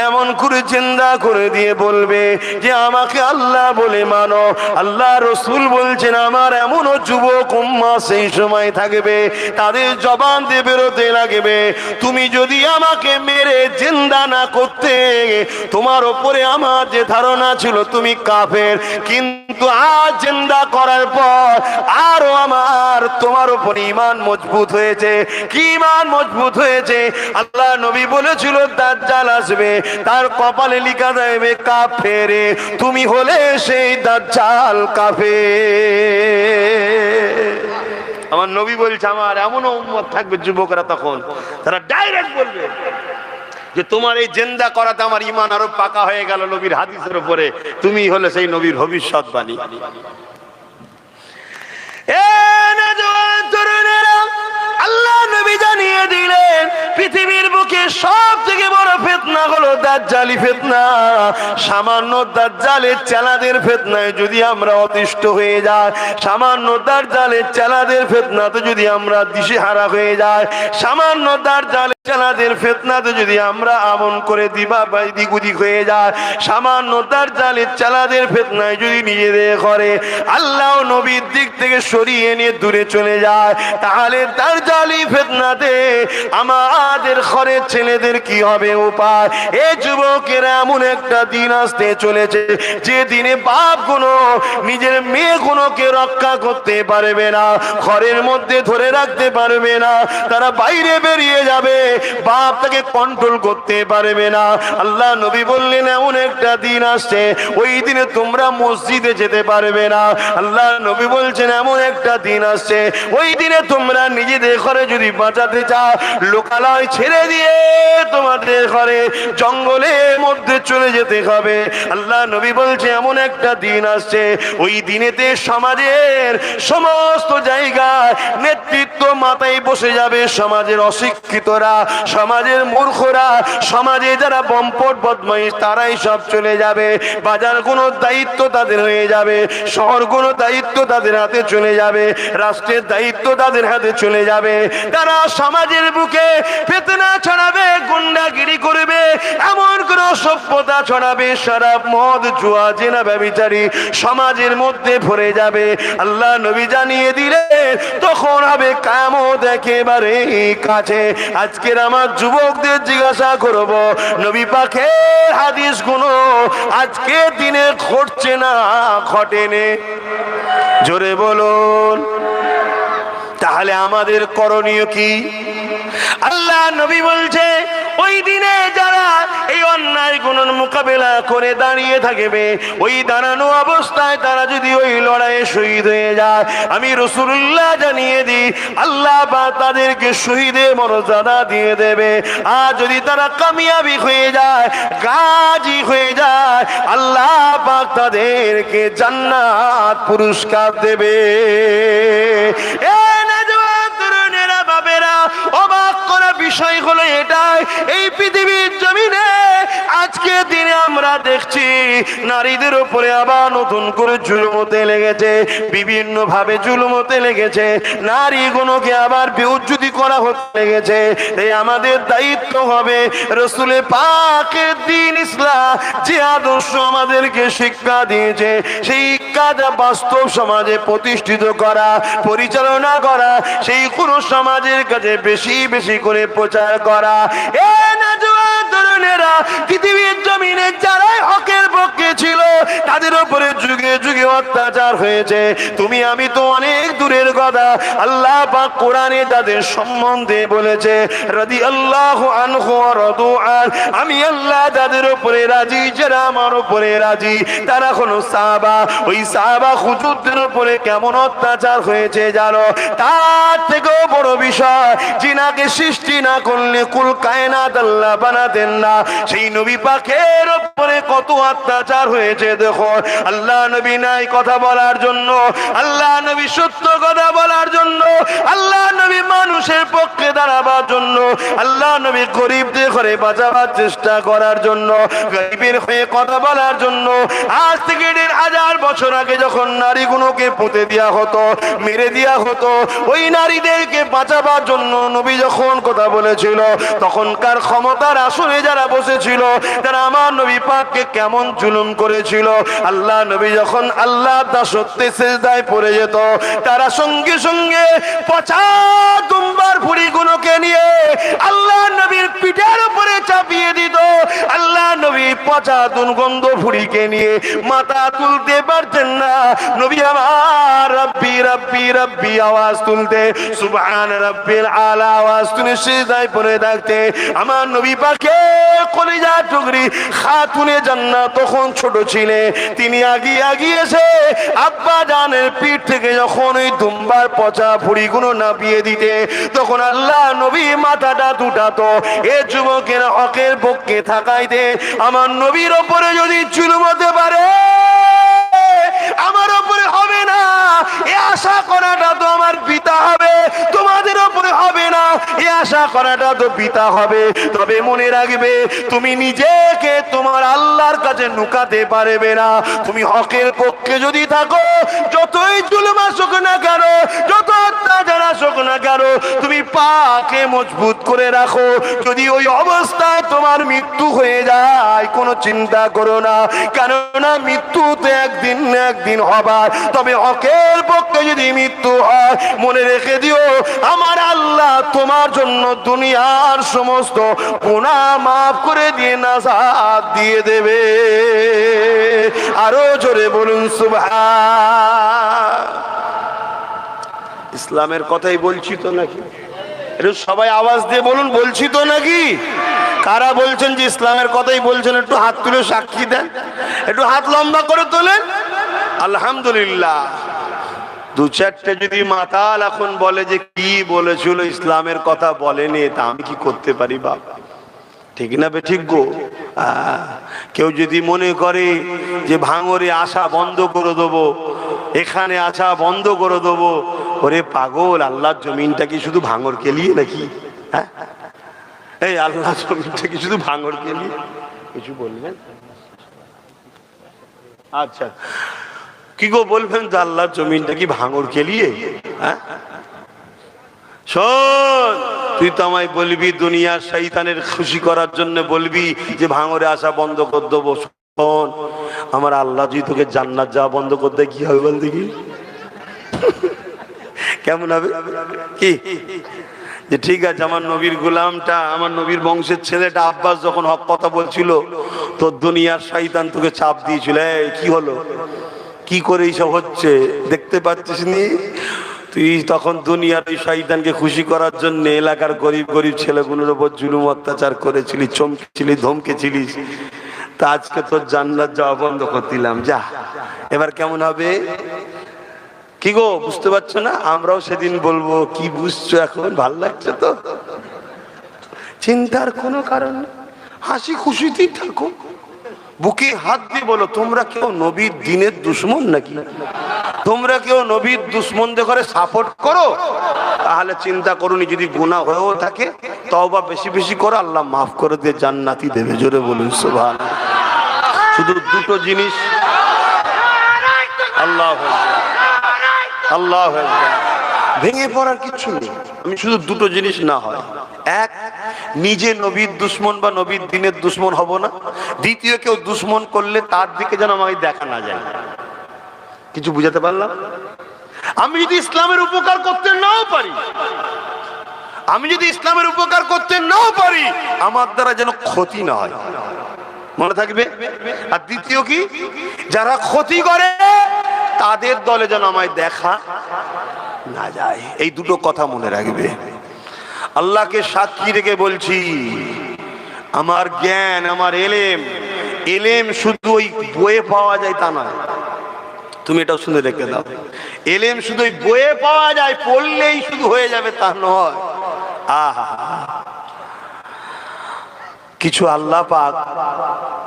এমন করে জিন্দা করে দিয়ে বলবে যে আমাকে আল্লাহ বলে মানো। আল্লাহ রসুল বলছেন আমার এমনও যুবক উম্মাহ সেই সময় থাকবে, তাদের জবান দিয়ে বেরোতে লাগবে, তুমি যদি আমাকে মেরে জিন্দা না করতে, তোমার উপরে আমার যে ধারণা ছিল তুমি কাফের, কিন্তু আজ জিন্দা করার পর আরো আমার তোমার উপর ঈমান মজবুত হয়েছে। কি ঈমান মজবুত হয়েছে? আল্লাহ নবী বলেছিল দাজ্জাল আসবে, তার কপালে লিখা যাবে কাফের। তুমি হলে সেই দাজ্জাল কাফের। আমার নবী বলছে আমার এমনও উম্মত থাকবে যুবকরা, তখন তারা ডাইরেক্ট বলবে যে তোমার এই জিন্দা করাতে আমার ঈমান আরো পাকা হয়ে গেল নবীর হাদিসের উপরে, তুমি হলে সেই নবীর ভবিষ্যৎবাণী। আল্লাহ নবী জানিয়ে দিলেন পৃথিবীর বুকে সব থেকে বড় ফিতনা হলো দাজ্জালি ফিতনা। সামান্য দাজ্জালের চেলাদের ফিতনায় যদি আমরা অতিষ্ঠ হয়ে যাই, সামান্য দাজ্জালের চেলাদের ফিতনাতে যদি আমরা দিশেহারা হয়ে যাই, সামান্য দাজ্জালের চেলাদের ফিতনাতে যদি আমরা আমন করে দিবা দিক উদিক হয়ে যায়, সামান্য দাজ্জালের চেলাদের ফিতনায় যদি নিজেদের করে আল্লাহ নবীর দিক থেকে সরিয়ে নিয়ে দূরে চলে যায়, তাহলে দাজ্জালি ফিতনাতে আমাদের ঘরের ছেলেদের কি হবে উপায়? এই যুবকেরা এমন একটা দিন আসতে চলেছে যে দিনে বাপ গুলো নিজের মেয়ে গুলোকে রক্ষা করতে পারবে না, ঘরের মধ্যে ধরে রাখতে পারবে না, তারা বাইরে বেরিয়ে যাবে, বাপ তাকে কন্ট্রোল করতে পারবে না। আল্লাহ নবী বললেন এমন একটা দিন আসছে ওই দিনে তোমরা মসজিদে যেতে পারবে না। আল্লাহ নবী বলছেন এমন একটা দিন আসছে ওই দিনে তোমরা নিজেদের ঘরে যদি বাঁচাতে চাও, লোকালয় ছেড়ে দিয়ে তোমাদের ঘরে জঙ্গলের মধ্যে চলে যেতে হবে। আল্লাহ নবী বলছে এমন একটা দিন আসছে ওই দিনেতে সমাজের সমস্ত জায়গায় নেতৃত্ব মাথায় বসে যাবে সমাজের অশিক্ষিতরা, সমাজের মূর্খরা, সমাজে যারা বম্পট বদমাইশ তারাই সব চলে যাবে। বাজার কোনো দায়িত্ব তাদের হয়ে যাবে, শহর কোনো দায়িত্ব তাদের হাতে চলে যাবে, রাষ্ট্রের দায়িত্ব তাদের হাতে চলে যাবে। তারা সমাজের বুকে ফিতনা ছড়াবে, গুন্ডাগিরি করবে, এমন কোন সভ্যতা ছড়াবে, শরাব মদ জুয়া জেনা ব্যভিচারী সমাজের মধ্যে ভরে যাবে। আল্লাহ নবী জানিয়ে দিলেন তখন হবে কিয়ামত একেবারে কাছে। আজকের আমার যুবকদের জিজ্ঞাসা করব নবী পাকের হাদিস গুলো আজকে দিনে ঘটছে না ঘটেনি? জোরে বলুন। তাহলে আমাদের করণীয় কি? আল্লাহ নবী বলছে ওই দিনে যারা এই অন্যায় গুণের মোকাবেলা করে দাঁড়িয়ে থাকবে, ওই দাঁড়ানো অবস্থায় তারা যদি ওই লড়াইয়ে শহীদ হয়ে যায়, আমি রাসূলুল্লাহ জানিয়ে দিই আল্লাহ পাক তাদেরকে শহীদের মর্যাদা দিয়ে দেবে। আর যদি তারা কামিয়াবি হয়ে যায়, গাজী হয়ে যায়, আল্লাহ পাক তাদেরকে জান্নাত পুরস্কার দেবে। অবাক করা বিষয় হলো এটাই, এই পৃথিবীর জমিনে আজকে দিনে আমরা দেখছি নারীদের উপরে আবার নতুন করে জুলুম হতে লেগেছে, বিভিন্ন ভাবে জুলুম হতে লেগেছে, নারীগুলোকে আবার বেউজ্জতি করা হতে লেগেছে। এই আমাদের দায়িত্ব হবে রাসূলে পাকের দ্বীন ইসলাম যে আদর্শ আমাদেরকে শিক্ষা দিয়েছে, সেই শিক্ষাটা বাস্তব সমাজে প্রতিষ্ঠিত করা, পরিচালনা করা, সেই কোন সমাজের কাছে বেশি বেশি করে প্রচার করা। এ নওজোয়ান তরুণেরা, পৃথিবীর জমিনে যারাই হকের পক্ষে ছিল তাদের উপরে যুগে যুগে অত্যাচার হয়েছে। তুমি আমি তো অনেক দূরের কথা, আল্লাহ পাক কোরআনে তাদের সম্বন্ধে বলেছে রাদিয়াল্লাহু আনহু ওয়া রাদু আন, আমি আল্লাহ তাদের উপরে রাজি যারা আমার উপরে রাজি। তারা হলো সাহাবা। ওই সাহাবা হুজুরদের উপরে কেমন অত্যাচার হয়েছে জানো? তার থেকেও বড় বিষয়, জিনাকে সৃষ্টি না করলে কুল কায়নাত আল্লাহ বানাতেন না। সেই নবী পাকের উপরে কত অত্যাচার হয়েছে দেখো। আল্লাহ নবী নাই কথা বলার জন্য, আল্লাহ নবী সত্য কথা বলার জন্য, আল্লাহ নবী মানুষের পক্ষে দাঁড়াবার জন্য, আল্লাহ নবী গরিবদের ঘরে বাঁচাবার চেষ্টা করার জন্য, গরিবের হয়ে কথা বলার জন্য। আজ থেকে ১,৫০০ বছর আগে যখন নারীগুলোকে পুঁতে দেওয়া হতো, মেরে দেওয়া হতো, ওই নারীদেরকে বাঁচাবার জন্য নবী যখন কথা বলেছিল, তখনকার ক্ষমতার আসনে যারা বসেছিল তারা আমার নবী পাককে কেমন জুলুম করেছিল। আল্লাহ নবী যখন আল্লাহ দাসত্বে সিজদায় পড়ে যেত, তারা সঙ্গে সঙ্গে পচা দুম্বার ভুঁড়িগুলোকে নিয়ে আল্লাহ নবীর পিঠের উপরে চাপিয়ে দিত। আল্লাহ নবী পচা দুর্গন্ধ ভুঁড়িকে নিয়ে মাথা তুলতে পারতেন না। নবী আমার রব্বি রব্বি রব্বি আওয়াজ তুলতে, সুবহান রাব্বিল আলা আওয়াজ তুলে সিজদায় পড়ে থাকতে। আমার নবী পাকে কলিজা টুকরি খাতুনে জান্নাত তখন ছোট ছিলে, তিনি আগিয়ে এসে আব্বা জানের পিঠ থেকে যখন ওই দুম্বার পচা ভুঁড়িগুলো নাপিয়ে দিতে, তখন আল্লাহ নবী মাথাটা দুটাতো। এ যুবকের হকের পক্ষে থাকাইতে আমার নবীর ওপরে যদি জুলুম হতে পারে, আমার উপরে হবে না এ আশা করাটা তো আমার পিতা হবে, তোমাদের উপরে হবে না এ আশা করাটা তো পিতা হবে। তবে মনে রাখবে, তুমি নিজেকে তোমার আল্লাহর কাছে লুকাতে পারবে না। তুমি হকের পক্ষে যদি থাকো, যতই জুলুম আসুক না কেন, যত অত্যাচার আসুক না কেন, তুমি পাকে মজবুত করে রাখো। যদি ওই অবস্থায় তোমার মৃত্যু হয়ে যায়, কোনো চিন্তা করো না, কেননা মৃত্যু তো একদিন না একদিন হবার। তবে হকের পক্ষে যদি মৃত্যু হয়, মনে রেখে দিও আমার আল্লাহ তোমার জন্য দুনিয়ার সমস্ত গুনাহ মাফ করে দিয়ে নাজাত দিয়ে দেবে। আরো জোরে বলুন সুবহান। ইসলামের কথাই বলছি তো নাকি? একটু সবাই আওয়াজ দিয়ে বলুন, বলছি তো নাকি? কারা বলছেন যে ইসলামের কথাই বলছেন একটু হাত তুলে সাক্ষী দেন, একটু হাত লম্বা করে তোলেন। আলহামদুলিল্লাহ। দু চারটে যদি মাতাল এখন বলে যে কি বলেছিল ইসলামের কথা বলেনি, তা আমি কি করতে পারি বাবা? ঠিক না বে ঠিক গো? কেউ যদি মনে করে যে ভাঙরে আসা বন্ধ করে দেবো, এখানে আসা বন্ধ করে দেবো, ওরে পাগল, আল্লাহর জমিনটা কি শুধু ভাঙর কেলিয়ে নাকি? হ্যাঁ, এই আল্লাহর জমিনটা কি শুধু ভাঙর কেলিয়ে? কিছু বলবেন? আচ্ছা, কি গো বলবেন তো, আল্লাহর জমিনটা কি ভাঙর কেলিয়ে? হ্যাঁ, শোন, তুই তো আমায় বলবি দুনিয়ার শয়তানের খুশি করার জন্য বলবি যে ভাঙরে আসা বন্ধ করে দেবো। শোন, আমার আল্লাহ যদি তোকে জান্নাত যাওয়া বন্ধ করতে, কি হবে বল দেখি? কেমন হবে? কি যে ঠিক আছে, আমার নবীর গোলামটা, আমার নবীর বংশের ছেলেটা আব্বাস যখন হক কথা বলছিল, তো দুনিয়ার শয়তান তোকে চাপ দিয়েছিল, কি হলো, কি করে এইসব হচ্ছে দেখতে পাচ্ছিস নি? তুই তখন দুনিয়ার ওই শয়তানকে খুশি করার জন্য এলাকার গরিব গরিব ছেলেগুলোর উপর জুলুম অত্যাচার করেছিলি, চমকেছিলি, ধমকেছিলিস। তা আজকে তোর জান্নাত যাওয়া বন্ধ করে দিলাম, যা। এবার কেমন হবে? কি গো, বুঝতে পারছো না? আমরাও সেদিন বলবো, কি বুঝছো এখন? ভাল লাগছে তো? চিন্তার কোনো কারণ নেই, হাসি খুশিতেই থাকো। বুকে হাত দিয়ে বলো, তোমরা কেউ নবীর দ্বীনের দুশমন নাকি? তোমরা কেউ নবীর দুশমনদের করে সাপোর্ট করো? তাহলে চিন্তা করুনি, যদি গুনাহ হয়েও থাকে তওবা বেশি বেশি করো, আল্লাহ মাফ করে দিয়ে জান্নাতি দেবে। জোরে বলুন সুবহানাল্লাহ। শুধু দুটো জিনিস, আল্লাহ আল্লাহ, ভেঙে পড়ার কিছু নেই। আমি শুধু দুটো জিনিস না হয়, এক, নিজে নবীর দুশমন বা নবীর দ্বীনের দুশমন হব না। দ্বিতীয়, কেউ দুশমন করলে তার দিকে যেন আমাকে দেখা না যায়। কিছু বুঝাতে পারলাম? আমি যদি ইসলামের উপকার করতে নাও পারি, আমি যদি ইসলামের উপকার করতে নাও পারি, আমার দ্বারা যেন ক্ষতি না হয়, মনে থাকবে। আর দ্বিতীয় কি, যারা ক্ষতি করে তাদের দলে যেন আমায় দেখা না যায়। এই দুটো কথা মনে রাখবে। আল্লাহকে সাক্ষী রেখে বলছি, আমার জ্ঞান, আমার এলেম শুধু ওই বইয়ে পাওয়া যায় তা নয়। তুমি এটাও শুনে রেখে দাও, এলেম শুধু ওই বইয়ে পাওয়া যায়, পড়লেই শুধু হয়ে যাবে তা নয়। আহা, কিছু আল্লাহ পাক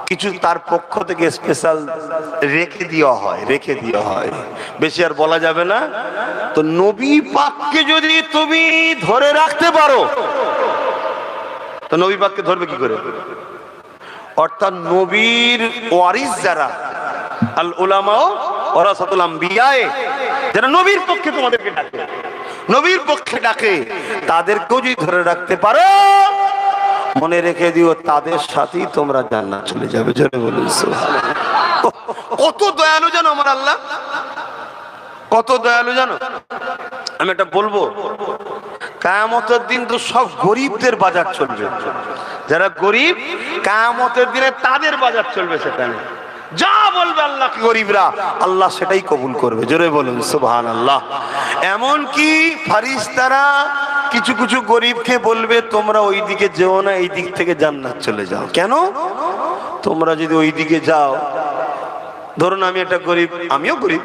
কিছু তার পক্ষ থেকে স্পেশাল রেখে দেওয়া হয়, বেশি আর বলা যাবে না। তো নবী পাককে যদি তুমি ধরে রাখতে পারো, তো নবী পাককে ধরবে কি করে? অর্থাৎ নবীর ওয়ারিস যারা, আল উলামা ওয়ারাসাতুল আম্বিয়া, যারা নবীর পক্ষে তোমাদেরকে ডাকে, নবীর পক্ষে ডাকে, তাদেরকেও যদি ধরে রাখতে পারো, মনে রেখে দিও তাদের সাথেই তোমরা জান্নাত চলে যাবে। জোরে বলুন সুবহানাল্লাহ। কত দয়ালু জানো আমার আল্লাহ, কত দয়ালু জানো। আমি একটা বলবো, কিয়ামতের দিন তো সব গরিবদের বাজার চলবে। যারা গরিব, কিয়ামতের দিনে তাদের বাজার চলবে। সেখানে যা বলবে আল্লাহ গরিবরা, আল্লাহ সেটাই কবুল করবে। জোরে বলুন সুবহানাল্লাহ। এমন কি ফারিস্তারা কিছু কিছু গরিবকে বলবে, তোমরা ওই দিকে যেও না, এই দিক থেকে জান্নাত চলে যাও। কেন? তোমরা যদি ওই দিকে যাও, ধরুন আমি একটা গরিব, আমিও গরিব,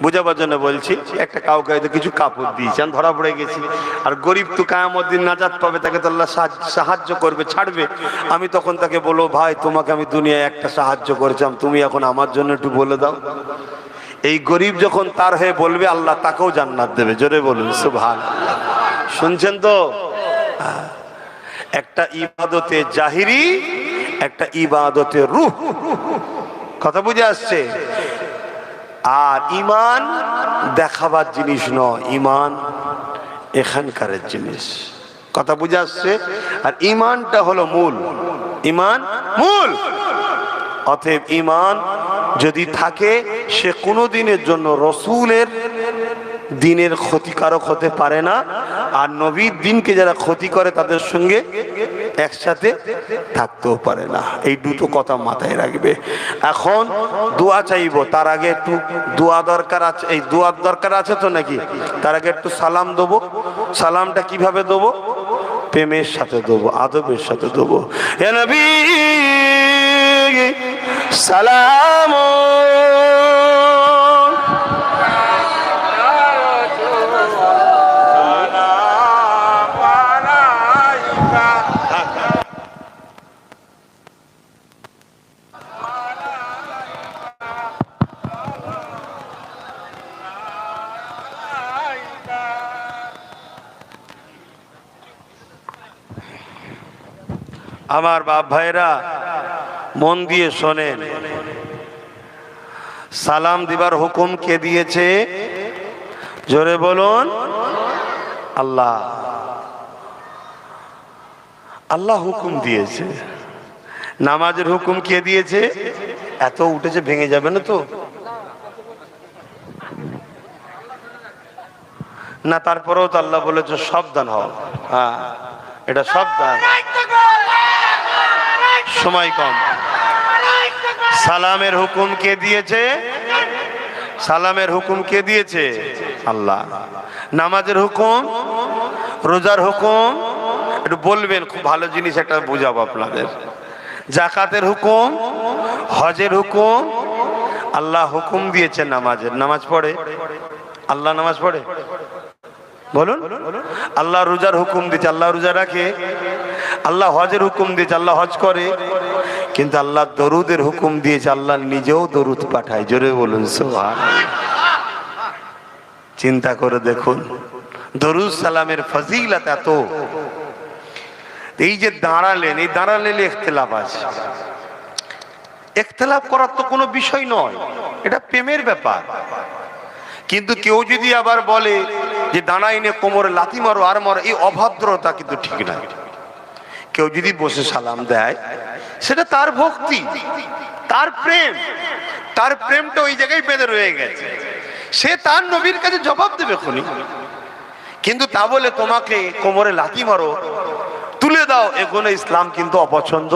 বোঝাবার জন্য বলছি, একটা কাউকে হয়তো কিছু কাপড় দিয়েছি, আমি ধরা পড়ে গেছি। আর গরিব তো কিয়ামত দিন নাজাত পাবে, তাকে তো আল্লাহ সাহায্য করবে, ছাড়বে। আমি তখন তাকে বলবো, ভাই তোমাকে আমি দুনিয়ায় একটা সাহায্য করেছিলাম, তুমি এখন আমার জন্য একটু বলে দাও। এই গরিব যখন তার হয়ে বলবে, আল্লাহ তাকেও জান্নাত দেবে। জোরে বলুন সুবহানাল্লাহ। শুনছেন তো? একটা ইবাদতে জাহিরি, একটা ইবাদতে রূহ, কথা বুঝে আসছে? আর ঈমান দেখাবার জিনিস নয়, ঈমান এখানকার জিনিস, কথা বুঝে আসছে? আর ঈমানটা হলো মূল, ঈমান মূল। অতএব ঈমান যদি থাকে, সে কোনো দিনের জন্য রসুলের দিনের ক্ষতিকারক হতে পারে না। আর নবীর দিনকে যারা ক্ষতি করে তাদের সঙ্গে একসাথে থাকতেও পারে না। এই দুটো কথা মাথায় রাখবে। এখন দোয়া চাইবো, তার আগে একটু দোয়া দরকার আছে। এই দোয়ার দরকার আছে তো নাকি? তার আগে একটু সালাম দেবো। সালামটা কিভাবে দেবো? প্রেমের সাথে দেবো, আদবের সাথে দেবো। হে নবী সালাম, আমার বাপ ভাইরা মন দিয়ে শোনেন। সালাম দিবার হুকুম কে দিয়েছে? জোরে বলুন। আল্লাহ, আল্লাহ হুকুম দিয়েছে। নামাজের হুকুম কে দিয়েছে? এত উঠেছে ভেঙে যাবে না তো? না, তারপরেও তো আল্লাহ বলেছে সাবধান হও। হ্যাঁ, এটা সাবধান, সময় কম। সালামের হুকুম কে দিয়েছে? সালামের হুকুম কে দিয়েছে? আল্লাহ। নামাজের হুকুম, রোজার হুকুম, একটু বলবেন, খুব ভালো জিনিস একটা বুঝাবো আপনাদের। যাকাতের হুকুম, হজের হুকুম, আল্লাহ হুকুম দিয়েছে নামাজের। নামাজ পড়ে আল্লাহ, নামাজ পড়ে বলুন। আল্লাহ রোজার হুকুম দিয়েছে, আল্লাহ রোজা রাখে। আল্লাহ হজের হুকুম দিয়েছে, আল্লাহ হজ করে। কিন্তু আল্লাহ দরুদের হুকুম দিয়েছে, আল্লাহ নিজেও দরুদ পাঠায়। জোরে বলুন সুবহানাল্লাহ। চিন্তা করে দেখুন, দরুদ সালামের ফজিলত এত। এই যে দাঁড়ালেন, এই দাঁড়ালে ইখতিলাফ আছে। ইখতিলাফ করার তো কোনো বিষয় নয়, এটা প্রেমের ব্যাপার। কিন্তু কেউ যদি আবার বলে যে দাঁড়াইনে কোমরে লাথি মারো আর মারো, এই অভদ্রতা কিন্তু ঠিক না। কেউ যদি বসে সালাম দেয়, সেটা তার ভক্তি, তার প্রেম, তার প্রেমটা ওই জায়গায় বেঁধে রয়ে গেছে। সে তার নবীর কাছে জবাব দেবে খুনি। কিন্তু তা বলে তোমাকে কোমরে লাথি মারো, তুলে দাও, এগুলো ইসলাম কিন্তু অপছন্দ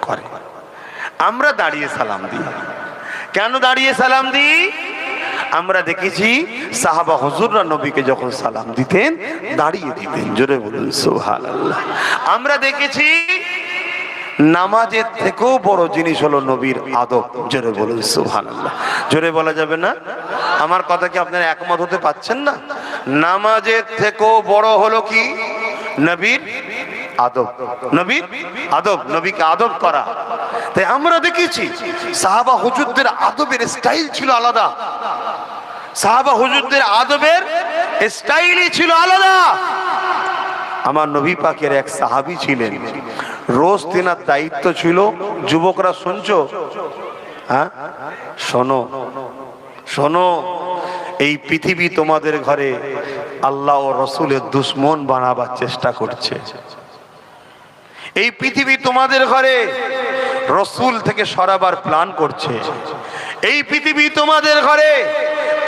করে। আমরা দাঁড়িয়ে সালাম দিই। কেন দাঁড়িয়ে সালাম দিই? আমরা দেখেছি সাহাবা হুজুররা নবীকে যখন সালাম দিতেন দাঁড়িয়ে দিতেন। জোরে বলুন সুবহানাল্লাহ। আমরা দেখেছি নামাজের থেকেও বড় জিনিস হলো নবীর আদব। জোরে বলুন সুবহানাল্লাহ। জোরে বলা যাবে না? আমার কথা কি আপনারা একমত হতে পারছেন না? নামাজের থেকেও বড় হলো কি? নবীর আদব। নবীর আদব, নবীকে আদব করা। তাই আমরা দেখেছি সাহাবা হুজুরদের আদবের স্টাইল ছিল আলাদা। সাহাবা হুজুরদের আদবের স্টাইলই ছিল আলাদা। আমার নবী পাকের এক সাহাবী ছিলেন, রোজ তিনার দায়িত্ব ছিল, যুবকরা শুনছো? হ্যাঁ শোনো, শোনো, এই পৃথিবী তোমাদের ঘরে আল্লাহ ও রসুলের দুশ্মন বানাবার চেষ্টা করছে। এই পৃথিবী তোমাদের ঘরে রসুল থেকে সরাবার প্ল্যান করছে। এই পৃথিবী তোমাদের ঘরে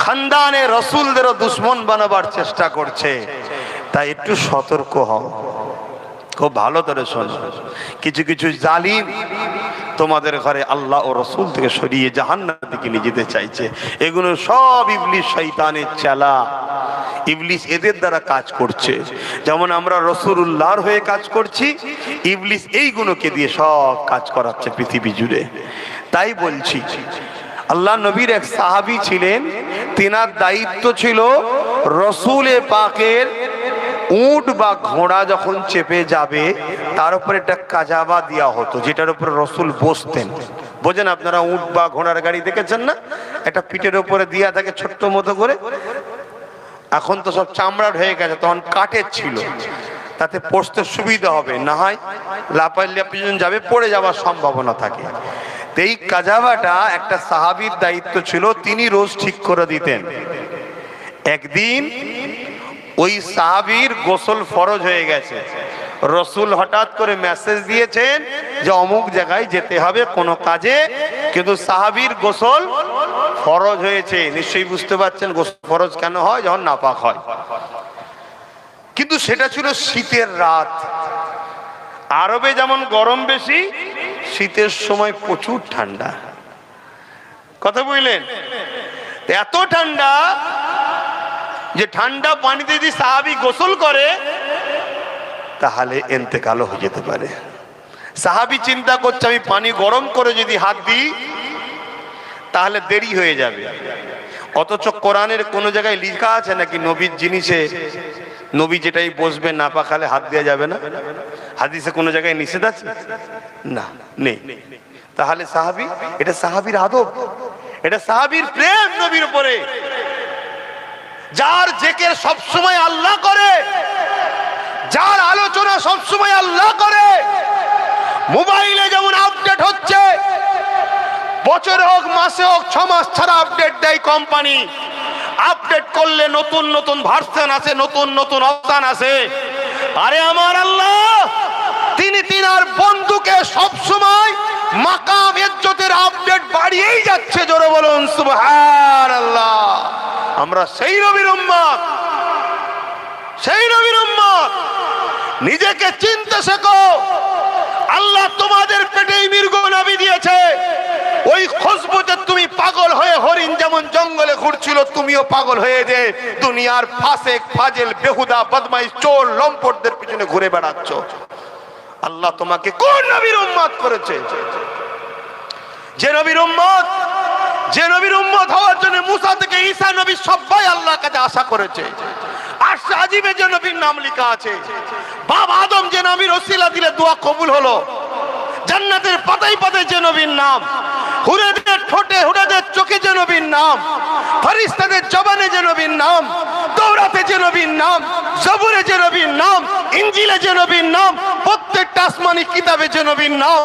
খানদানে রসুলদেরও দুশ্মন বানাবার চেষ্টা করছে। তাই একটু সতর্ক হও, খুব ভালো করে শোনো। কিছু কিছু জালিম তোমাদের ঘরে আল্লাহ ও রসুল থেকে সরিয়ে জাহান্নামের দিকে নিয়ে যেতে চাইছে। এগুলো সব ইবলিস শয়তানের চেলা। ইবলিস এদের দ্বারা কাজ করছে। যেমন আমরা রাসূলুল্লাহর হয়ে কাজ করছি, ইবলিস এইগুলোকে দিয়ে সব কাজ করাচ্ছে পৃথিবী জুড়ে। তাই বলছি, আল্লাহ নবীর এক সাহাবী ছিলেন, তিনার দায়িত্ব ছিল রসুলে পাকের উট বা ঘোড়া যখন চেপে যাবে তার উপরে একটা কাজাবা দেওয়া হতো, যেটার উপরে রসুল বসতেন। বোঝেন আপনারা, উট বা ঘোড়ার গাড়ি দেখেছেন না? একটা পিঠের উপরে দেওয়া থাকে ছোট্ট মতো করে। এখন তো সব চামড়ার হয়ে গেছে, তখন কাঠের ছিল, তাতে বসতে সুবিধা হবে, না হয় লাফাইলে পিছন যাবে, পড়ে যাওয়ার সম্ভাবনা থাকে। এই কাজাবাটা একটা সাহাবীর দায়িত্ব ছিল, তিনি রোজ ঠিক করে দিতেন। একদিন ওই সাহাবীর গোসল ফরজ হয়ে গেছে। রসুল হঠাৎ করে মেসেজ দিয়েছেন যে অমুক জায়গায় যেতে হবে কোনো কাজে, কিন্তু সাহাবীর গোসল ফরজ হয়েছে। নিশ্চয়ই বুঝতে পারছেন গোসল ফরজ কেন হয়, যখন নাপাক হয়। কিন্তু সেটা ছিল শীতের রাত। আরবে যেমন গরম বেশি, শীতের সময় প্রচুর ঠান্ডা। কথা বুঝলেন? এত ঠান্ডা যে ঠান্ডা পানিতে যদি সাহাবী গোসল করে তাহলে ইন্তেকালও হয়ে যেতে পারে। সাহাবী চিন্তা করছে, আমি পানি গরম করে যদি হাত দিই তাহলে দেরি হয়ে যাবে। অথচ কোরআনের কোন জায়গায় লেখা আছে নাকি নবীর জিনিসে নবী যেটাই বসবে না পাখালে হাত দেওয়া যাবে না? হাদিসে কোন জায়গায় নিষেধ আছে? না, নেই। তাহলে সাহাবী, এটা সাহাবীর আদব, এটা সাহাবীর প্রেম নবীর উপরে। যার জিকির সব সময় আল্লাহ করে, যার আলোচনা সব সময় আল্লাহ করে। মোবাইলে যেমন আপডেট হচ্ছে, বছরে হোক মাসে হোক 6 মাস ছাড়া আপডেট দেয় কোম্পানি। আপডেট করলে নতুন নতুন ভার্সন আছে, নতুন নতুন অবস্থান আছে। আরে আমার আল্লাহ, তিনি তিনার বন্ধুকে সব সময় মাকাম ইজ্জতের আপডেট বাড়িয়েই যাচ্ছে। জোরে বলুন সুবহানাল্লাহ। আমরা সেই নবীর উম্মত, সেই নবীর উম্মত। নিজেকে চিনতে শেখো, আল্লাহ তোমাদের পেটেই মৃগ নবী দিয়েছে। ওই খুশবুতে তুমি পাগল হয়ে হরিণ যেমন জঙ্গলে ঘুরছিল, তুমিও পাগল হয়ে যে দুনিয়ার ফাসেক ফাজেল বেহুদা বদমাইশ চোর লম্পটদের পিছনে ঘুরে বেড়াচ্ছ। আল্লাহ তোমাকে কোন নবীর উম্মত করেছে? যে নবীর উম্মত হওয়ার জন্য মুসা থেকে ঈসা নবী সবাই আল্লাহর কাছে আশা করেছে। আরশে আজিমে যে নবীর নাম লেখা আছে, বাবা আদম যে নবীর ওসিলা দিলে দোয়া কবুল হলো, জান্নাতের পাতায় পাতায় যে নবীর নাম, হুরেদের ঠোঁটে হুরেদের চোখে যে নবীর নাম, ফেরেশতাদের জবানে যে নবীর নাম, তাওরাতে যে নবীর নাম, জবুরে যে নবীর নাম, ইনজিলে যে নবীর নাম, প্রত্যেকটা আসমানি কিতাবে যে নবীর নাম,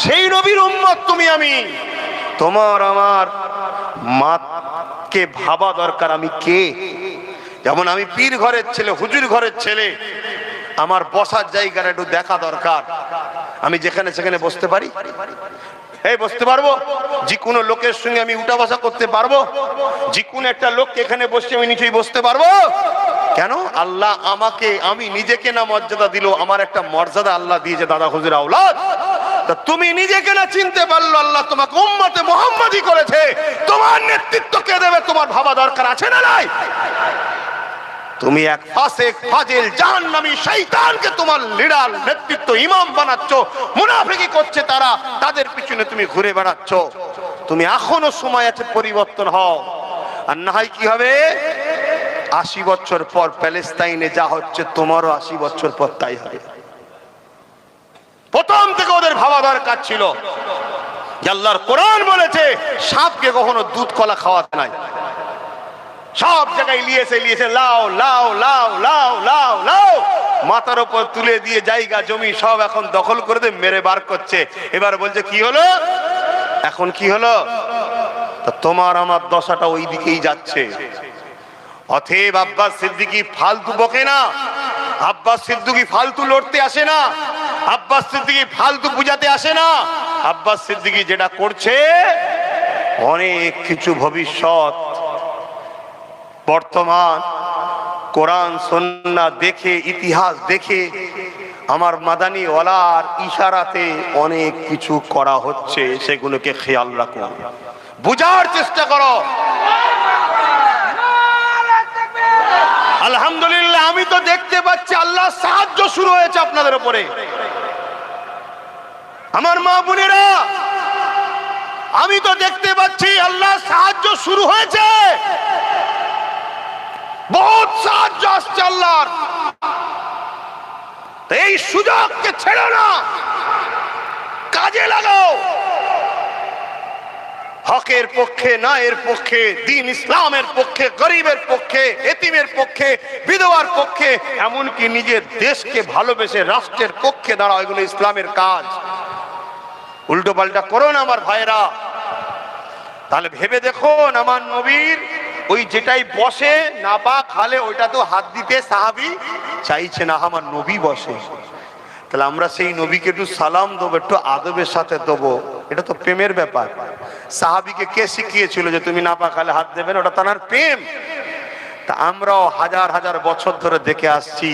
সেই নবীর উম্মত তুমি আমি। তোমার আমার মাকে ভাবা দরকার আমি কে। যেমন আমি পীর ঘরের ছেলে, হুজুর ঘরের ছেলে, আমার বসার জায়গাটা একটু দেখা দরকার। আমি যেখানে সেখানে বসতে পারি? এই বসতে পারবো? যে কোনো লোকের সঙ্গে আমি উঠা বসা করতে পারবো? যে কোনো একটা লোককে এখানে বসে আমি নিচেই বসতে পারবো? কেন? আল্লাহ আমাকে, আমি নিজেকে না মর্যাদা দিল, আমার একটা মর্যাদা আল্লাহ দিয়েছে দাদা হুজুর আওলাদ। তা তুমি নিজেকে না চিনতে পারলো, আল্লাহ তোমাকে উম্মতে মুহাম্মাদি করেছে। তোমার নেতৃত্ব কে দেবে তোমার ভাবা দরকার আছে না নাই? তুমি এক ফাসেক ফাজিল জাহান্নামী শয়তানকে তোমার লিডার নেতৃত্ব ইমাম বানাচ্ছ, মুনাফিকি করছে তারা, তাদের পিছনে তুমি ঘুরে বেড়াচ্ছ। তুমি এখনো সময় আছে, পরিবর্তন হও। আর না হয় কি হবে? 80 বছর পর প্যালেস্তাইনে যা হচ্ছে তোমারও 80 বছর পর তাই হবে। প্রথম থেকে ওদের ভাবা দরকার ছিল যে আল্লাহর কোরআন বলেছে সাপকে কখনো দুধ কলা খাওয়াতে নাই। সব জায়গায় লিয়েছে লাও লাও লাও লাও লাও লাও, মাথার উপর তুলে দিয়ে জায়গা জমি সব এখন দখল করে দিয়ে মেরে বার করছে। এবার বলছে কি হলো? এখন কি হলো? তা তোমার আমার দশাটা ওই দিকেই যাচ্ছে। অতএব আব্বাস সিদ্দিকী ফালতু বকে না, আব্বাস সিদ্দিকী ফালতু লড়তে আসে না, আব্বাস সিদ্দিকী ফালতু বুঝাতে আসে না। আব্বাস সিদ্দিকী যেটা করছে, অনেক কিছু ভবিষ্যৎ বর্তমান কোরআন সুন্নাহ দেখে, ইতিহাস দেখে, আমার মাদানী ওয়ালার ইশারাতে অনেক কিছু করা হচ্ছে। সেগুলোকে খেয়াল রাখো, বুঝার চেষ্টা করো। আলহামদুলিল্লাহ, আমি তো দেখতে পাচ্ছি আল্লাহর সাহায্য শুরু হয়েছে আপনাদের উপরে। আমার মা বোনেরা, আমি তো দেখতে পাচ্ছি আল্লাহর সাহায্য শুরু হয়েছে। বহুত সাহায্য আসছে আল্লাহর। এই সুযোগকে ছেড়ো না, কাজে লাগাও। হকের পক্ষে, ন্যায়ের পক্ষে, দ্বীন ইসলামের পক্ষে, গরিবের পক্ষে, এতিমের পক্ষে, বিধবার পক্ষে, এমনকি নিজের দেশকে ভালোবেসে রাষ্ট্রের পক্ষে দাঁড়াও। এগুলো ইসলামের কাজ। উল্টো পাল্টা করো না আমার ভাইরা। তাহলে ভেবে দেখুন, আমার নবীর ওই যেটাই বসে না পা খালে ওইটা তো হাত দিতে সাহাবী চাইছে না, আমার নবী বসে। তাহলে আমরা সেই নবীকে একটু সালাম দেবো, একটু আদবের সাথে দেবো। এটা তো প্রেমের ব্যাপার। সাহাবীকে কে শিখিয়েছিল যে তুমি না পা খালে হাত দেবেন? ওটা তার প্রেম। তা আমরাও হাজার হাজার বছর ধরে দেখে আসছি,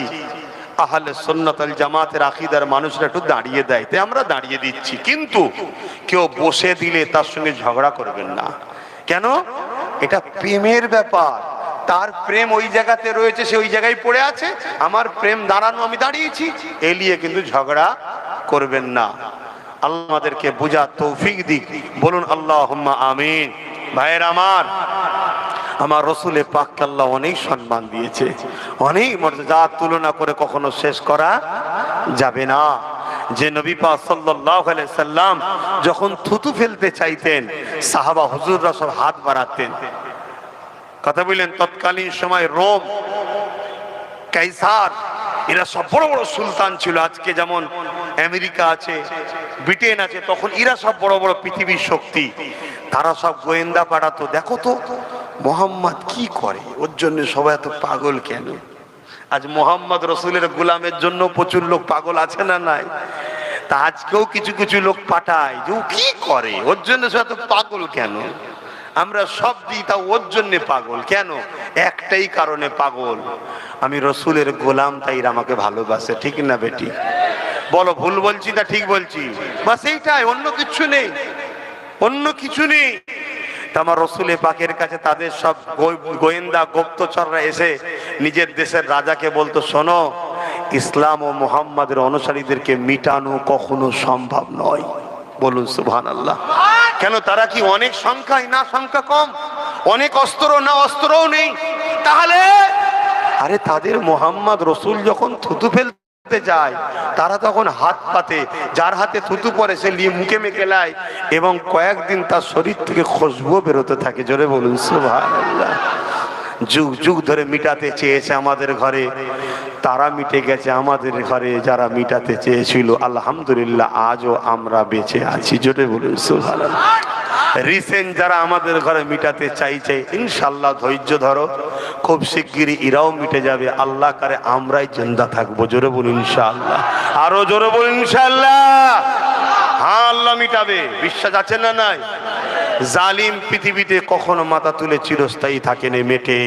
আহলে সুন্নাত ওয়াল জামাতের আকীদার মানুষরা একটু দাঁড়িয়ে দেয়, তাই আমরা দাঁড়িয়ে দিচ্ছি। কিন্তু কেউ বসে দিলে তার সঙ্গে ঝগড়া করবেন না। কেন? এটা প্রেমের ব্যাপার। তার প্রেম ওই জায়গাতে রয়েছে, সে ওই জায়গায় পড়ে আছে। আমার প্রেম দাঁড়ানো, আমি দাঁড়িয়েছি, এলিয়ে কিন্তু ঝগড়া করবেন না। আল্লাহ আমাদেরকে বুঝার তৌফিক দিক। বলুন আল্লাহুম্মা আমিন। ভাইয়ের আমার রসুলের পাককে আল্লাহ অনেক সম্মান দিয়েছে, অনেক মর্যাদা, যার তুলনা করে কখনো শেষ করা যাবে না। যে নবী পাক সাল্লাল্লাহু আলাইহি সাল্লাম যখন থুতু ফেলতে চাইতেন, সাহাবা হুজুররা সব হাত বাড়াতেন। কথা বললেন, তৎকালীন সময় রোম, কাইসার, এরা সব বড় বড় সুলতান ছিল। আজকে যেমন আমেরিকা আছে, ব্রিটেন আছে, তখন এরা সব বড় বড় পৃথিবীর শক্তি। তারা সব গোয়েন্দা পাঠাতো, দেখো তো মোহাম্মদ কি করে, ওর জন্য সবাই এত পাগল কেন? আজ মোহাম্মদ রসুলের গোলামের জন্য প্রচুর লোক পাগল আছে না নাই? তা আজকেও কিছু কিছু লোক পাঠায় যে ও কি করে, ওর জন্য সব এত পাগল কেন? আমরা সব দিই, তা ওর জন্য পাগল কেন? একটাই কারণে পাগল, আমি রসুলের গোলাম, তাই আমাকে ভালোবাসে। ঠিক না বেটি? বলো ভুল বলছি না ঠিক বলছি? বাস এইটাই, অন্য কিছু নেই, অন্য কিছু নেই। আমার রসুলের পাকের কাছে তাদের সব গোয়েন্দা গুপ্তচররা এসে নিজের দেশের রাজাকে বলতো, শোনো, ইসলাম ও মুহাম্মাদের অনুসারীদেরকে মিটানো কখনো সম্ভব নয়। বলুন সুবহানাল্লাহ। কেন, তারা কি অনেক সংখ্যায় না সংখ্যা কম? অনেক অস্ত্র না অস্ত্রও নেই? তাহলে আরে তাদের মুহাম্মদ রসুল যখন থুতু ফেলতে যায় তারা তখন হাত পাতে, যার হাতে থুতু পড়ে সে মুখে মেখে লায় এবং কয়েকদিন তার শরীর থেকে খুশবু বেরোতে থাকে। জোরে বলুন সুবহানাল্লাহ। যুগ যুগ ধরে মিটাতে চেয়েছে আমাদের ঘরে, তারা মিটে গেছে আমাদের ঘরে যারা মিটাতে চেয়েছিল। আলহামদুলিল্লাহ আজও আমরা বেঁচে আছি। জোরে বলুন সুবহানাল্লাহ। রিসেন্ট যারা আমাদের ঘরে মিটাতে চাইছে, ইনশাল্লাহ ধৈর্য ধরো, খুব শিগগিরই এরাও মিটে যাবে। আল্লাহ করে আমরাই জিন্দা থাকবো। জোরে বলুন ইনশাআল্লাহ। আরো জোরে বলুন ইনশাআল্লাহ। হ্যাঁ, আল্লাহ মিটাবে, বিশ্বাস আছে না নাই? জালিম পৃথিবীতে কখনো মাথা তুলে চিরস্থায়ী থাকেনি, মেটে।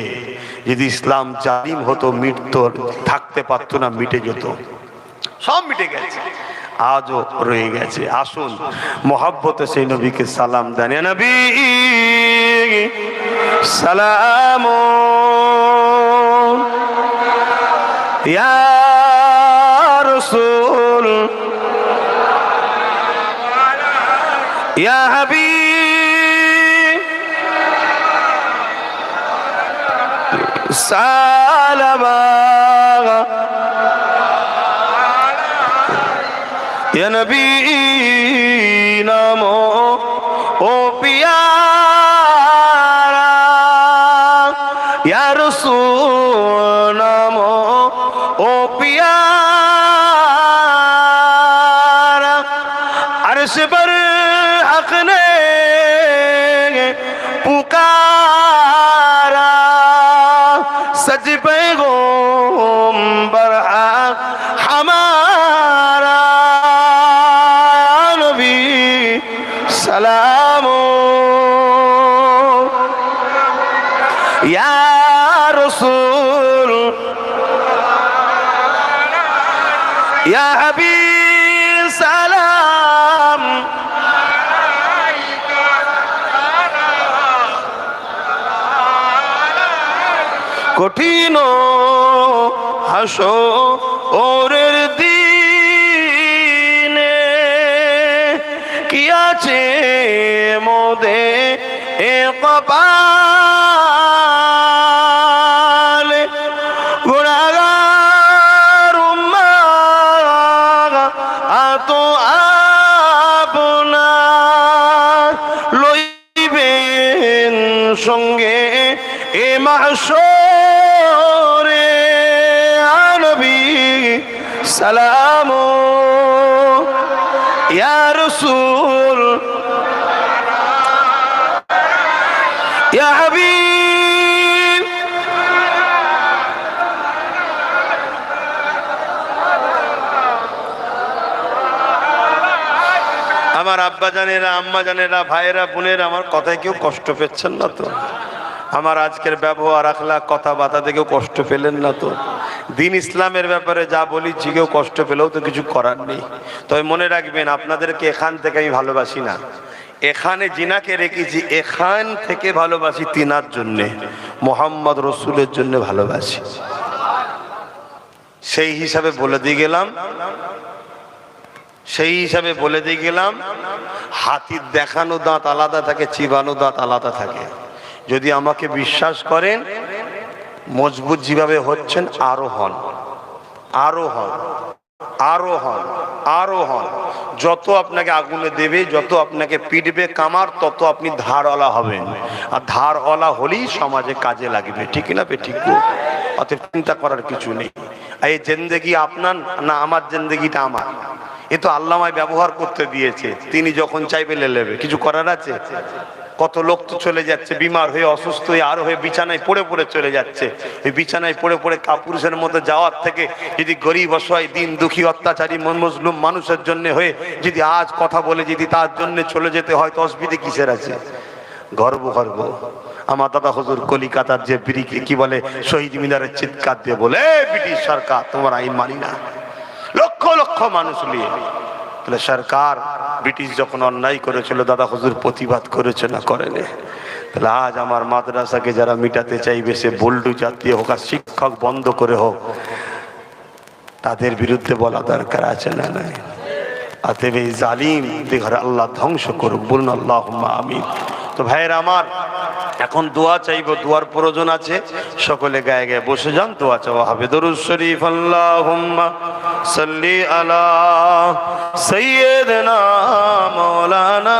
যদি ইসলাম জালিম হতো, মিটতো, থাকতে পারতো না, মিটে যেত। সব মিটে গেছে, আজও রয়ে গেছে। আসুন মোহাব্বতে সেই নবীকে সালাম দেন। ইয়া নবী সালাম, ইয়া রাসূল, ইয়া হাবিব সালাম, ইয়া নবী নামো ও পিয়ারা, ইয়া রাসূল নামো ও পিয়ারা। আরশ पर हक ने पुकारा, सज पैगंबर हक हमारा, नबी सलाम या रसूल या हबीब सलाम। কঠিন হাসরের দিনে কি আছে মোদে এ কপালে, গুনাহগার উম্মাহ আতো আপনার লইবেন সঙ্গে এ মাহশরে, নবী সালাম ইয়া রাসূল ইয়া হাবিব। আমার আব্বা জানেরা, আম্মা জানেরা, ভাইয়েরা, বোনেরা, আমার কথায় কেউ কষ্ট পেচ্ছেন না তো? আমার আজকের ব্যবহার, আখলাক, কথাবার্তা দেখেও কষ্ট পেলেন না তো? দিন ইসলামের ব্যাপারে যা বলেছি কেউ কষ্ট পেলেও তো কিছু করার নেই। তবে মনে রাখবেন, আপনাদেরকে এখান থেকে আমি ভালোবাসি না, এখানে জিনাকে রেখেছি, এখান থেকে ভালোবাসি তিনার জন্যে, মোহাম্মদ রসুলের জন্য ভালোবাসি। সেই হিসাবে বলে দিয়ে গেলাম, হাতির দেখানো দাঁত আলাদা থাকে, চিবানো দাঁত আলাদা থাকে। যদি আমাকে বিশ্বাস করেন, মজবুত যেভাবে হচ্ছেন আরো হন, আরো হন, আরো হন, আরো হন। যত আপনাকে আগুনে দেবে, যত আপনাকে পিটবে কামার, তত আপনি ধারওয়ালা হবেন। আর ধারওয়ালা হলেই সমাজে কাজে লাগবে। ঠিক না বে? ঠিক। অতএব চিন্তা করার কিছু নেই। এই জিন্দেগি আপনার না আমার, জিন্দেগিটা আমার। এ তো আল্লাহ আমায় ব্যবহার করতে দিয়েছে, তিনি যখন চাইবে নেবে, কিছু করার আছে? কত লোক তো চলে যাচ্ছে বিমার হয়ে, অসুস্থ হয়ে, আর হয়ে বিছানায় পড়ে পড়ে চলে যাচ্ছে। এই বিছানায় পড়ে পড়ে কাপুরুষের মধ্যে যাওয়ার থেকে যদি গরিব, অসহায়, দিন দুঃখী, অত্যাচারী, মজলুম মানুষের জন্য হয়ে যদি আজ কথা বলে যদি তার জন্য চলে যেতে হয়, তো অসুবিধে কিসের আছে? গর্ব গর্ব। আমার দাদা হুজুর কলিকাতার যে ব্রিকে কি বলে, শহীদ মিনারের চিৎকার দিয়ে বলে, ব্রিটিশ সরকার তোমার আইন মানি না। লক্ষ লক্ষ মানুষ নিয়ে। তাহলে সরকার ব্রিটিশ যখন অন্যায় করেছিল দাদা হুজুর প্রতিবাদ করেছে না করেনি? তাহলে আজ আমার মাদ্রাসাকে যারা মিটাতে চাইবে, সে বল্টু জাতীয় হোক আর শিক্ষক বন্ধ করে হোক, তাদের বিরুদ্ধে বলা দরকার আছে না নাই? অতএব এই জালিম দেখে আল্লাহ ধ্বংস করুক, বলুন আল্লাহুম্মা আমিন। তো ভাইয়েরা আমার, এখন দোয়া চাইবো, দোয়ার প্রয়োজন আছে। সকলে গায়ে গায়ে বসে যান, দোয়া চাওয়া হবে। দরুদ শরীফ। আল্লাহুম্মা সাল্লি আলা সাইয়্যিদিনা মাওলানা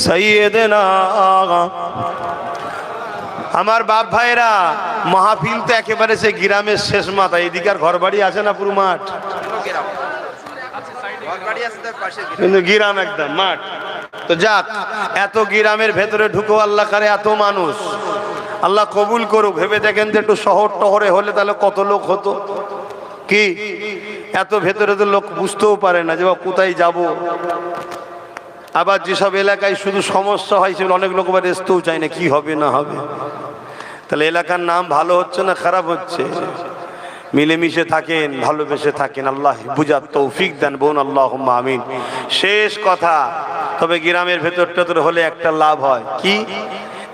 সাইয়্যিদিনা। আমার বাপ ভাইরা, মাহফিল তো একেবারে সে গ্রামের শেষ মাথা, এদিকার ঘর বাড়ি আছে না পুরো মাঠ, কিন্তু গ্রাম একদম মাঠ। তো যাক, এত গ্রামের ভেতরে ঢুকো আল্লাহ করে, এত মানুষ, আল্লাহ কবুল করুক। ভেবে দেখেন তো একটু শহর টহরে হলে তাহলে কত লোক হতো কি? এত ভেতরে তো লোক বুঝতেও পারে না যে কোথায় যাব। আবার যেসব এলাকায় শুধু সমস্যা হয় সেগুলো অনেক লোক আবার আসতেও চায় না, কি হবে না হবে। তাহলে এলাকার নাম ভালো হচ্ছে না খারাপ হচ্ছে? মিলেমিশে থাকেন, ভালোবেসে থাকেন, আল্লাহ বুঝার তৌফিক দেন, বোন আল্লাহুম্মা আমিন। শেষ কথা, তবে গ্রামের ভেতর টেতর হলে একটা লাভ হয় কি?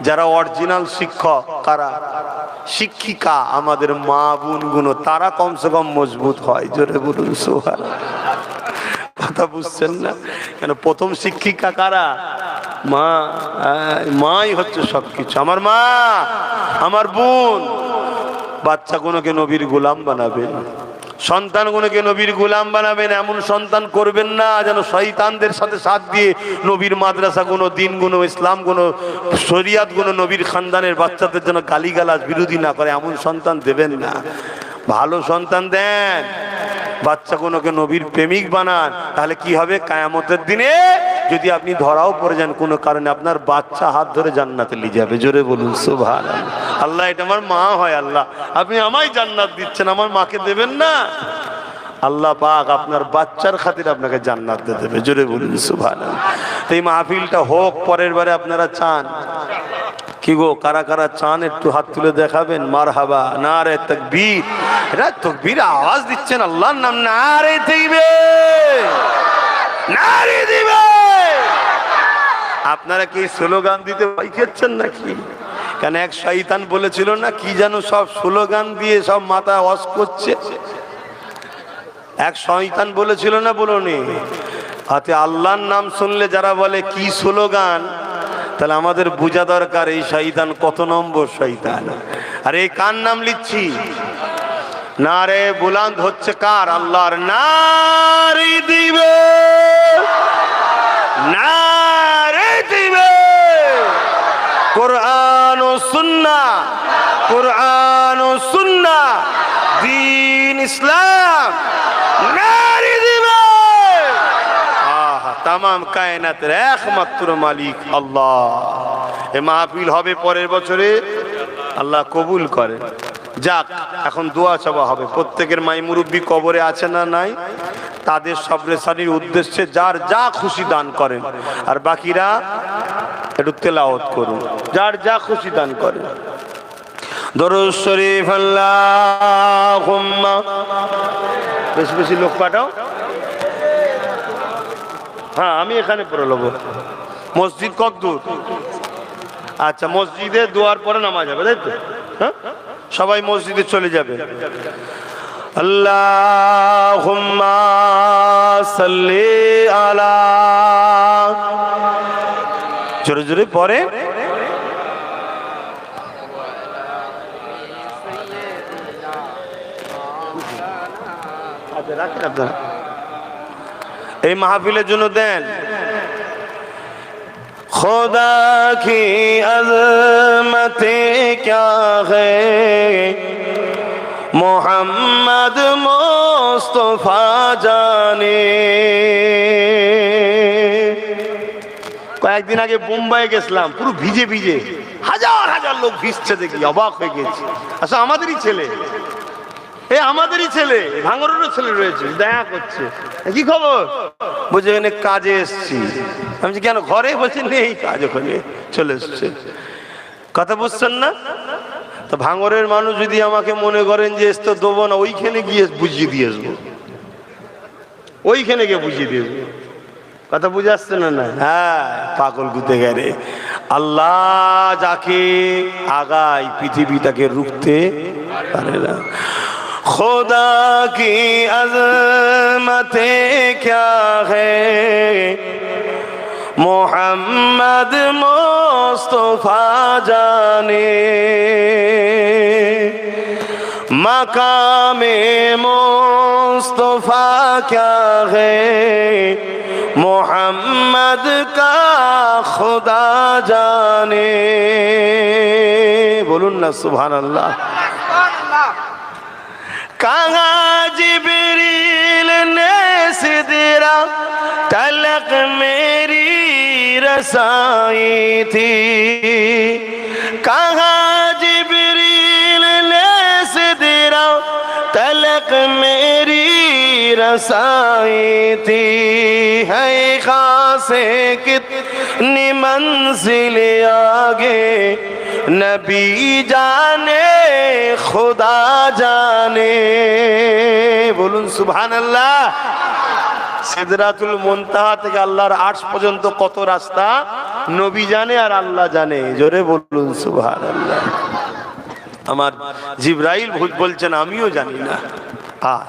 যারা অরিজিনাল শিক্ষক, কারা শিক্ষিকা, আমাদের মা বোনগুলো, তারা কমসে কম মজবুত হয়। জোরে বলুন সুবহানাল্লাহ। কথা বুঝছেন না? কেন প্রথম শিক্ষিকা কারা? মা। মাই হচ্ছে সবকিছু। আমার মা, আমার বোন বাচ্চাগুলোকে নবীর গোলাম বানাবেন, সন্তানগুলোকে নবীর গোলাম বানাবেন। এমন সন্তান করবেন না যেন শয়তানদের সাথে সাথ দিয়ে নবীর মাদ্রাসাগুলো, দিনগুলো, ইসলামগুলো, শরিয়াতগুলো, নবীর খানদানের বাচ্চাদের জন্য গালিগালাজ বিরোধী না করে, এমন সন্তান দেবেন না। ভালো সন্তান দেন, বাচ্চাগুলোকে নবীর প্রেমিক বানান। তাহলে কি হবে? কিয়ামতের দিনে যদি আপনি ধরাও পড়ে যান কোনো কারণে, আপনার বাচ্চা হাত ধরে জান্নাতে নিয়ে যাবে। জোরে বলুন সুবহানাল্লাহ। আল্লাহ, এটা আমার মা হয়, আল্লাহ আপনি আমায় জান্নাত দিচ্ছেন, আমার মাকে দেবেন না? আল্লাহ পাক আপনার বাচ্চার খাতির আপনাকে জান্নাত দিয়ে দেবে। জোরে বলুন সুবহানাল্লাহ। তো এই মাহফিলটা হোক, পরের বারে আপনারা চান কি গো? কারা কারা চান একটু হাত তুলে দেখাবেন। মারহাবা, নারে তাকবীর। এটা তাকবীর আওয়াজ দিচ্ছেন আল্লাহর নাম, নারে দিবে, নারে দিবে। আপনারা কি স্লোগান দিতে ভয় খেয়েছেন নাকি? কেন এক শয়তান বলেছিল না, কি যেন সব স্লোগান দিয়ে সব মাথা ওয়াশ করছে। এক শয়তান বলেছিল না, বলোনি? হাতে আল্লাহর নাম শুনলে যারা বলে কি স্লোগান, তাহলে আমাদের বোঝা দরকার এই শয়তান কত নম্বর শয়তান। আর এই কার নাম লিখছি? নারে বুলান্দ হচ্ছে কার? আল্লাহর। নারে দিবে, নারে দিবে। কোরআন ও সুন্নাহ, কোরআন ও সুন্নাহ, দ্বীন ইসলাম, নারে দিবে। তামাম কায়নাতের একমাত্র মালিক আল্লাহ। এ মাহফিল হবে পরের বছরে, আল্লাহ কবুল করে। যাক, এখন দোয়া চাওয়া হবে। প্রত্যেকের মাই মুরব্বী কবরে আছে না নাই? তাদের সবরেসানির উদ্দেশ্যে যার যা খুশি দান করেন, আর বাকিরা একটু তেলাওয়াত করুন, যার যা খুশি দান করেন। দরুদ শরীফ। আল্লাহুম্মা, বেশি বেশি লোক পাঠাও। হ্যাঁ, আমি এখানে পড়ে নেবো। মসজিদ কত দূর? আচ্ছা, মসজিদে দোয়ার পরে নামাজ হবে, তাই তো? হ্যাঁ, সবাই মসজিদে চলে যাবে। আল্লাহুম্মা সাল্লি আলা, জোরে জোরে পরে। আচ্ছা, রাখেন আপনারা। এই মাহফিলের জন্য দেন। खुदा की अज़मतें क्या है, मोहम्मद मुस्तफा जाने। কয়েকদিন আগে বোম্বাই গেছিলাম, পুরো ভিজে ভিজে, হাজার হাজার লোক ভিজছে দেখি অবাক হয়ে গেছি। আচ্ছা, আমাদেরই ছেলে, আমাদেরই ছেলে, ভাঙরেরও ছেলে রয়েছে, দেখা করছে। কি খবর? বলছে এখানে কাজে এসছি। আমি কেন? ঘরে? বলছে নেই কাজ, ওখানে চলে এসছে। কথা বুঝছেন না? তো ভাঙরের মানুষ যদি আমাকে মনে করেন যে এস তো দেবো না, ওইখানে গিয়ে বুঝিয়ে দিয়ে আসবো, ওইখানে গিয়ে বুঝিয়ে দিয়ে আসবো। কথা বুঝে আসছে না? না, হ্যাঁ, পাগল গুতে গেলে আল্লাহ যাকে আগায় পৃথিবী তাকে রুখতে পারে না। খোদা কি আজমতে ক্যা হ্যায়, মোহাম্মদ মুস্তফা জানে, মাকামে মুস্তফা ক্যা হ্যায়, মোহাম্মদ কা খুদা জানে। বলুন না সুবহানাল্লাহ। कहा जिब्रील ने सिदरा तलक मेरी रसाई थी, कहा जिब्रील ने सिदरा तलक मेरी रसाई थी, है खासे कितनी मंजिल आगे, नबी जाने खुदा जाने। বলুন সুবহানাল্লাহ। সিদরাতুল মুনতাহা থেকে আল্লাহর আরশ পর্যন্ত কত রাস্তা নবী জানে আর আল্লাহ জানে। জোরে বলুন সুবহানাল্লাহ। আমার জিবরাইল বলছেন আমিও জানি না।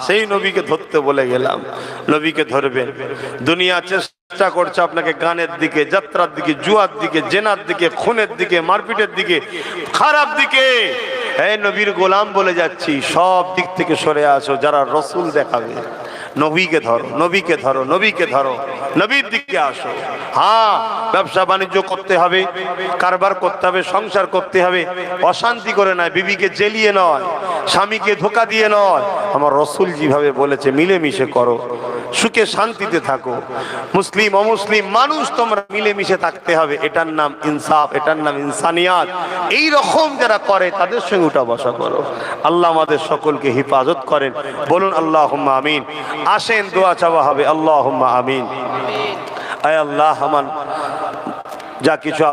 সেই নবীকে ধরতে বলে গেলাম, নবীকে ধরবেন। দুনিয়া চেষ্টা করছে আপনাকে গানের দিকে, যাত্রার দিকে, জুয়ার দিকে, জেনার দিকে, খুনের দিকে, মারপিটের দিকে, খারাপ দিকে। এই নবীর গোলাম বলে যাচ্ছি, সব দিক থেকে সরে আসো। যারা রসুল দেখাবে, নবীকে ধরো, নবীকে ধরো, নবীকে ধরো, নবীর দিকে আসো। হ্যাঁ, ব্যবসা বাণিজ্য করতে হবে, কারবার করতে হবে, সংসার করতে হবে, অশান্তি করে নয়, বিবিকে জেলিয়ে নয়, স্বামীকে ধোকা দিয়ে নয়। আমার রসুল যেভাবে বলেছে মিলেমিশে করো, সুখে শান্তিতে থাকো। মুসলিম অমুসলিম মানুষ তোমরা মিলেমিশে থাকতে হবে। এটার নাম ইনসাফ, এটার নাম ইনসানিয়াত। এই রকম যারা করে তাদের সঙ্গে উঠা বসা করো। আল্লাহ আমাদের সকলকে হিফাজত করেন। বলুন আল্লাহুম্মা আমিন। আসেন দোয়া চাওয়া হবে। আল্লাহুম্মা আমিন। আয় আল্লাহ, আমার যা কিছু